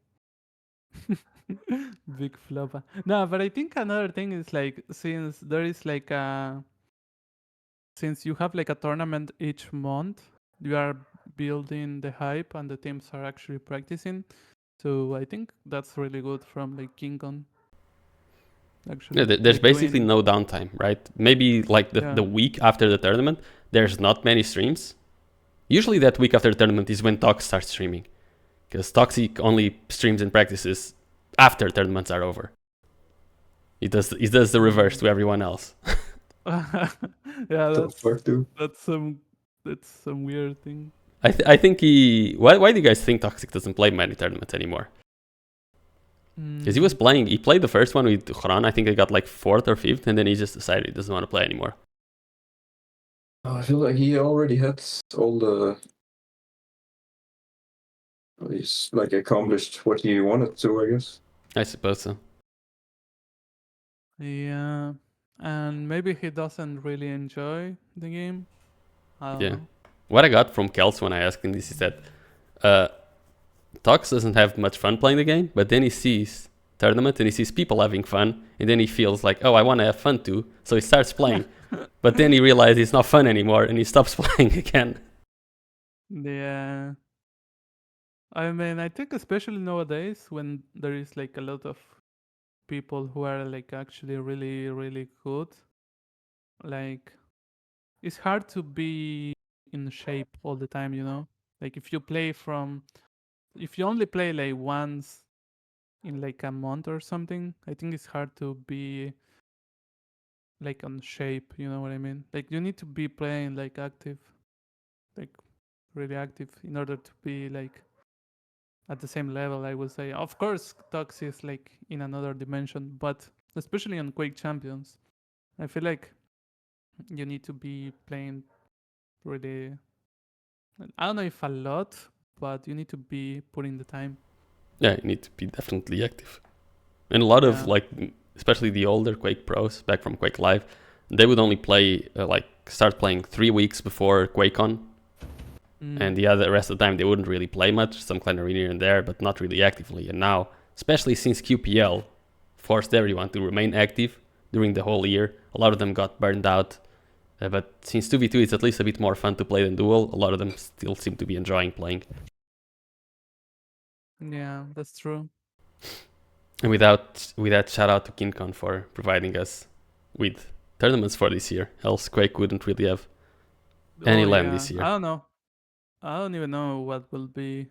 Big Floppa. No, but I think another thing is like since there is like since you have like a tournament each month, you are building the hype and the teams are actually practicing. So I think that's really good from like KeenCon. Actually, yeah, there's like basically no downtime, right? Maybe like the week after the tournament, there's not many streams. Usually that week after the tournament is when Tox starts streaming, because Toxic only streams and practices after tournaments are over. He does the reverse to everyone else. Yeah, The fuck, dude? that's some weird thing. I think he. Why do you guys think Toxic doesn't play many tournaments anymore? Because he was playing. He played the first one with Joran. I think he got like 4th or 5th, and then he just decided he doesn't want to play anymore. I feel like he already had all the. He's like accomplished what he wanted to, I guess. I suppose so. Yeah, and maybe he doesn't really enjoy the game. I don't Yeah. know. What I got from Kels when I asked him this is that Tox doesn't have much fun playing the game, but then he sees tournament and he sees people having fun, and then he feels like, oh, I want to have fun too, so he starts playing. But then he realizes it's not fun anymore, and he stops playing again. Yeah. I mean, I think especially nowadays when there is like a lot of people who are like actually really, really good, like it's hard to be in shape all the time, you know? Like if you only play like once in like a month or something, I think it's hard to be like on shape, you know what I mean? Like you need to be playing like active, like really active in order to be like at the same level, I would say. Of course, Tux is like in another dimension, but especially on Quake Champions, I feel like you need to be playing really. I don't know if a lot, but you need to be putting the time. Yeah, you need to be definitely active. And a lot of Yeah. like, especially the older Quake pros back from Quake Live, they would only play start playing 3 weeks before QuakeCon, and the rest of the time they wouldn't really play much. Some clan arena here and there, but not really actively. And now, especially since QPL forced everyone to remain active during the whole year, a lot of them got burned out. But since 2v2 is at least a bit more fun to play than duel, a lot of them still seem to be enjoying playing. Yeah, that's true. And without shout out to KeenCon for providing us with tournaments for this year. Else Quake wouldn't really have any land this year. I don't know. I don't even know what will be.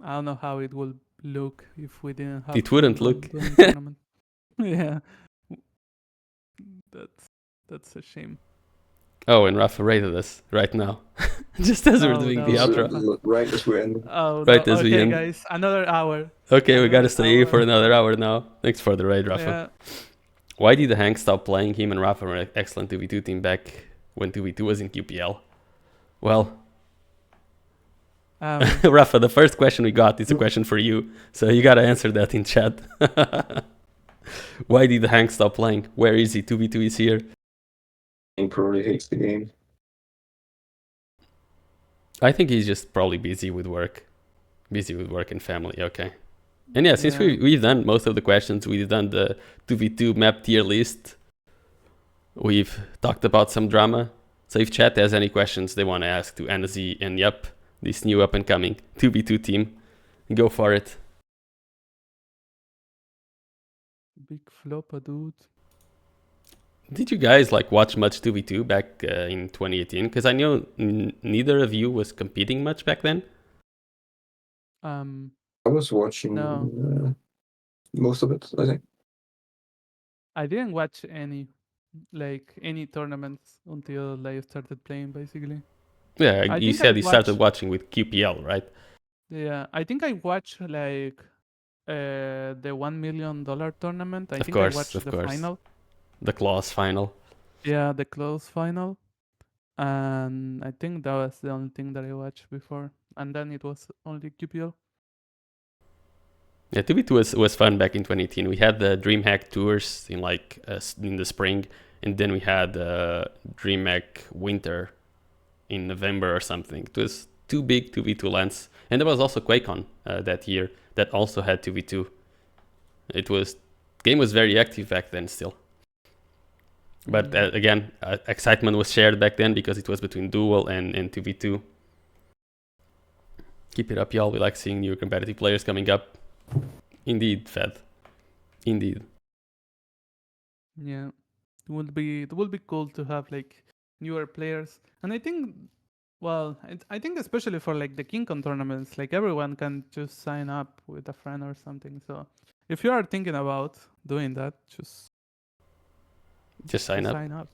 I don't know how it will look if we didn't have It wouldn't KeenCon look. doing tournament. Yeah, that's a shame. Oh, and Rafa rated us right now. Just as we're Oh, doing no, the outro. Rafa. Right as we end. Oh no. Right as we Okay, end. guys, another hour. Okay, we gotta Another stay here for hour. another hour now. Thanks for the raid, Rafa. Yeah. Why did the Hank stop playing? Him and Rafa were an excellent 2v2 team back when 2v2 was in QPL. Well, Rafa, the first question we got is a question for you, so you gotta answer that in chat. Why did the Hank stop playing? Where is he? 2v2 is here. He probably hates the game. I think he's just probably busy with work. Busy with work and family, okay. And yeah, since we've done most of the questions, we've done the 2v2 map tier list. We've talked about some drama. So if chat has any questions they want to ask to Enesy and Yup, this new up and coming 2v2 team, go for it. Big Floppa, dude. Did you guys like watch much 2v2 back in 2018? Because I know neither of you was competing much back then. I was watching most of it, I think. I didn't watch any tournaments until I started playing, basically. Yeah, you said you started watching with QPL, right? Yeah, I think I watched like the $1 million tournament. I watched the final. The clause final. Yeah, the close final. And I think that was the only thing that I watched before. And then it was only QPL. Yeah, 2v2 was fun back in 2018. We had the DreamHack tours in in the spring, and then we had DreamHack winter in November or something. It was two big 2v2 lands, and there was also QuakeCon that year that also had 2v2. Game was very active back then still. But again, excitement was shared back then because it was between duel and 2v2. Keep it up, y'all. We like seeing new competitive players coming up. Indeed, Fed. Indeed. Yeah, it would be cool to have like newer players, and I think, well, I think especially for like the KeenCon tournaments, like everyone can just sign up with a friend or something. So if you are thinking about doing that, just sign up sign up.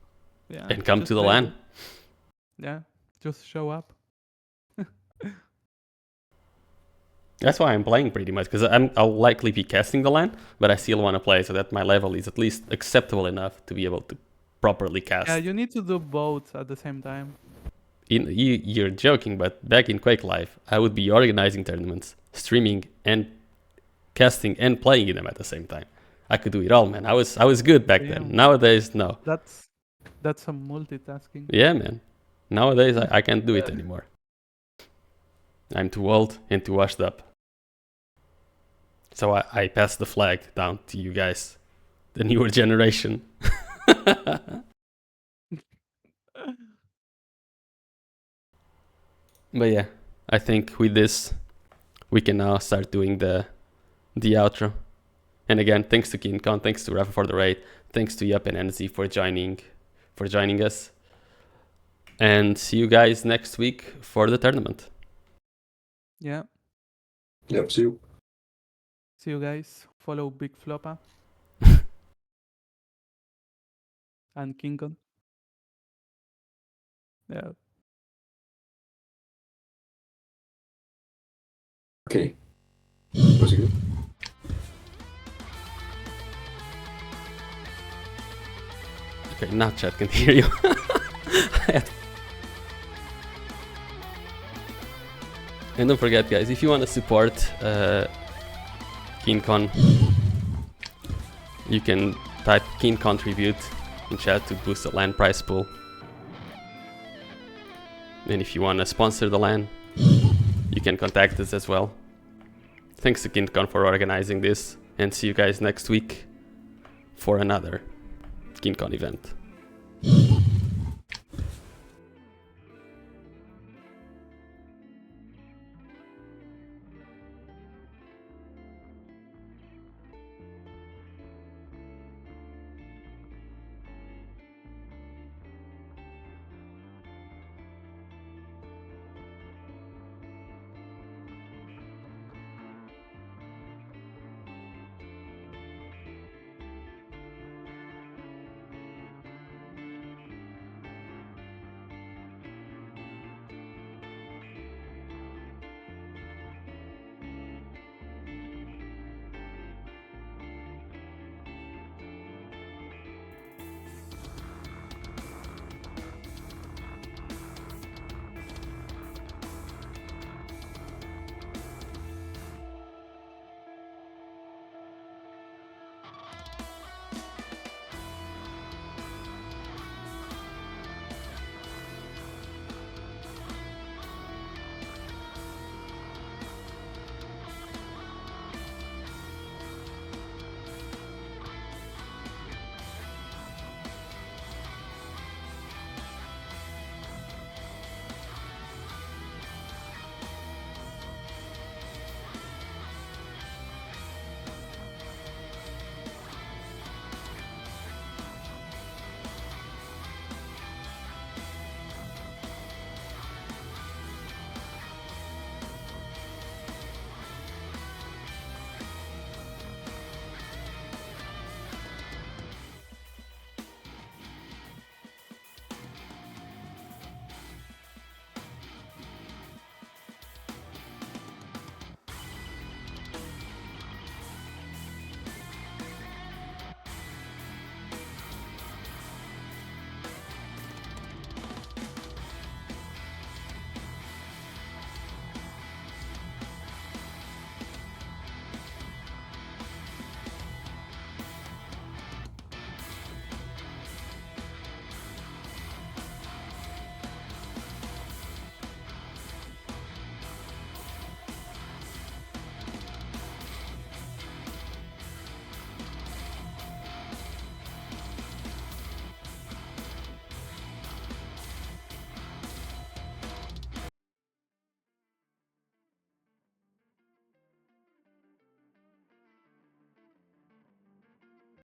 Yeah. and come just to the play LAN. with- Yeah. Just show up. That's why I'm playing pretty much, because I'll likely be casting the LAN, but I still want to play so that my level is at least acceptable enough to be able to properly cast. Yeah, you need to do both at the same time. You're joking, but back in Quake Live, I would be organizing tournaments, streaming and casting and playing in them at the same time. I could do it all, man. I was good back then. Damn. Nowadays, no. That's some multitasking. Yeah, man. Nowadays, I can't do it anymore. I'm too old and too washed up. So I pass the flag down to you guys, the newer generation. But yeah, I think with this, we can now start doing the outro. And again, thanks to KeenCon, thanks to Rafa for the raid, thanks to Yup and Enesy for joining us. And see you guys next week for the tournament. Yeah. Yep, see you. See you guys. Follow Big Floppa and KeenCon. Yeah. Okay. Was it good? Okay, now chat can hear you. And don't forget, guys, if you want to support KeenCon, you can type Keen Contribute in chat to boost the LAN prize pool. And if you want to sponsor the LAN, you can contact us as well. Thanks to KeenCon for organizing this, and see you guys next week for another KeenCon event.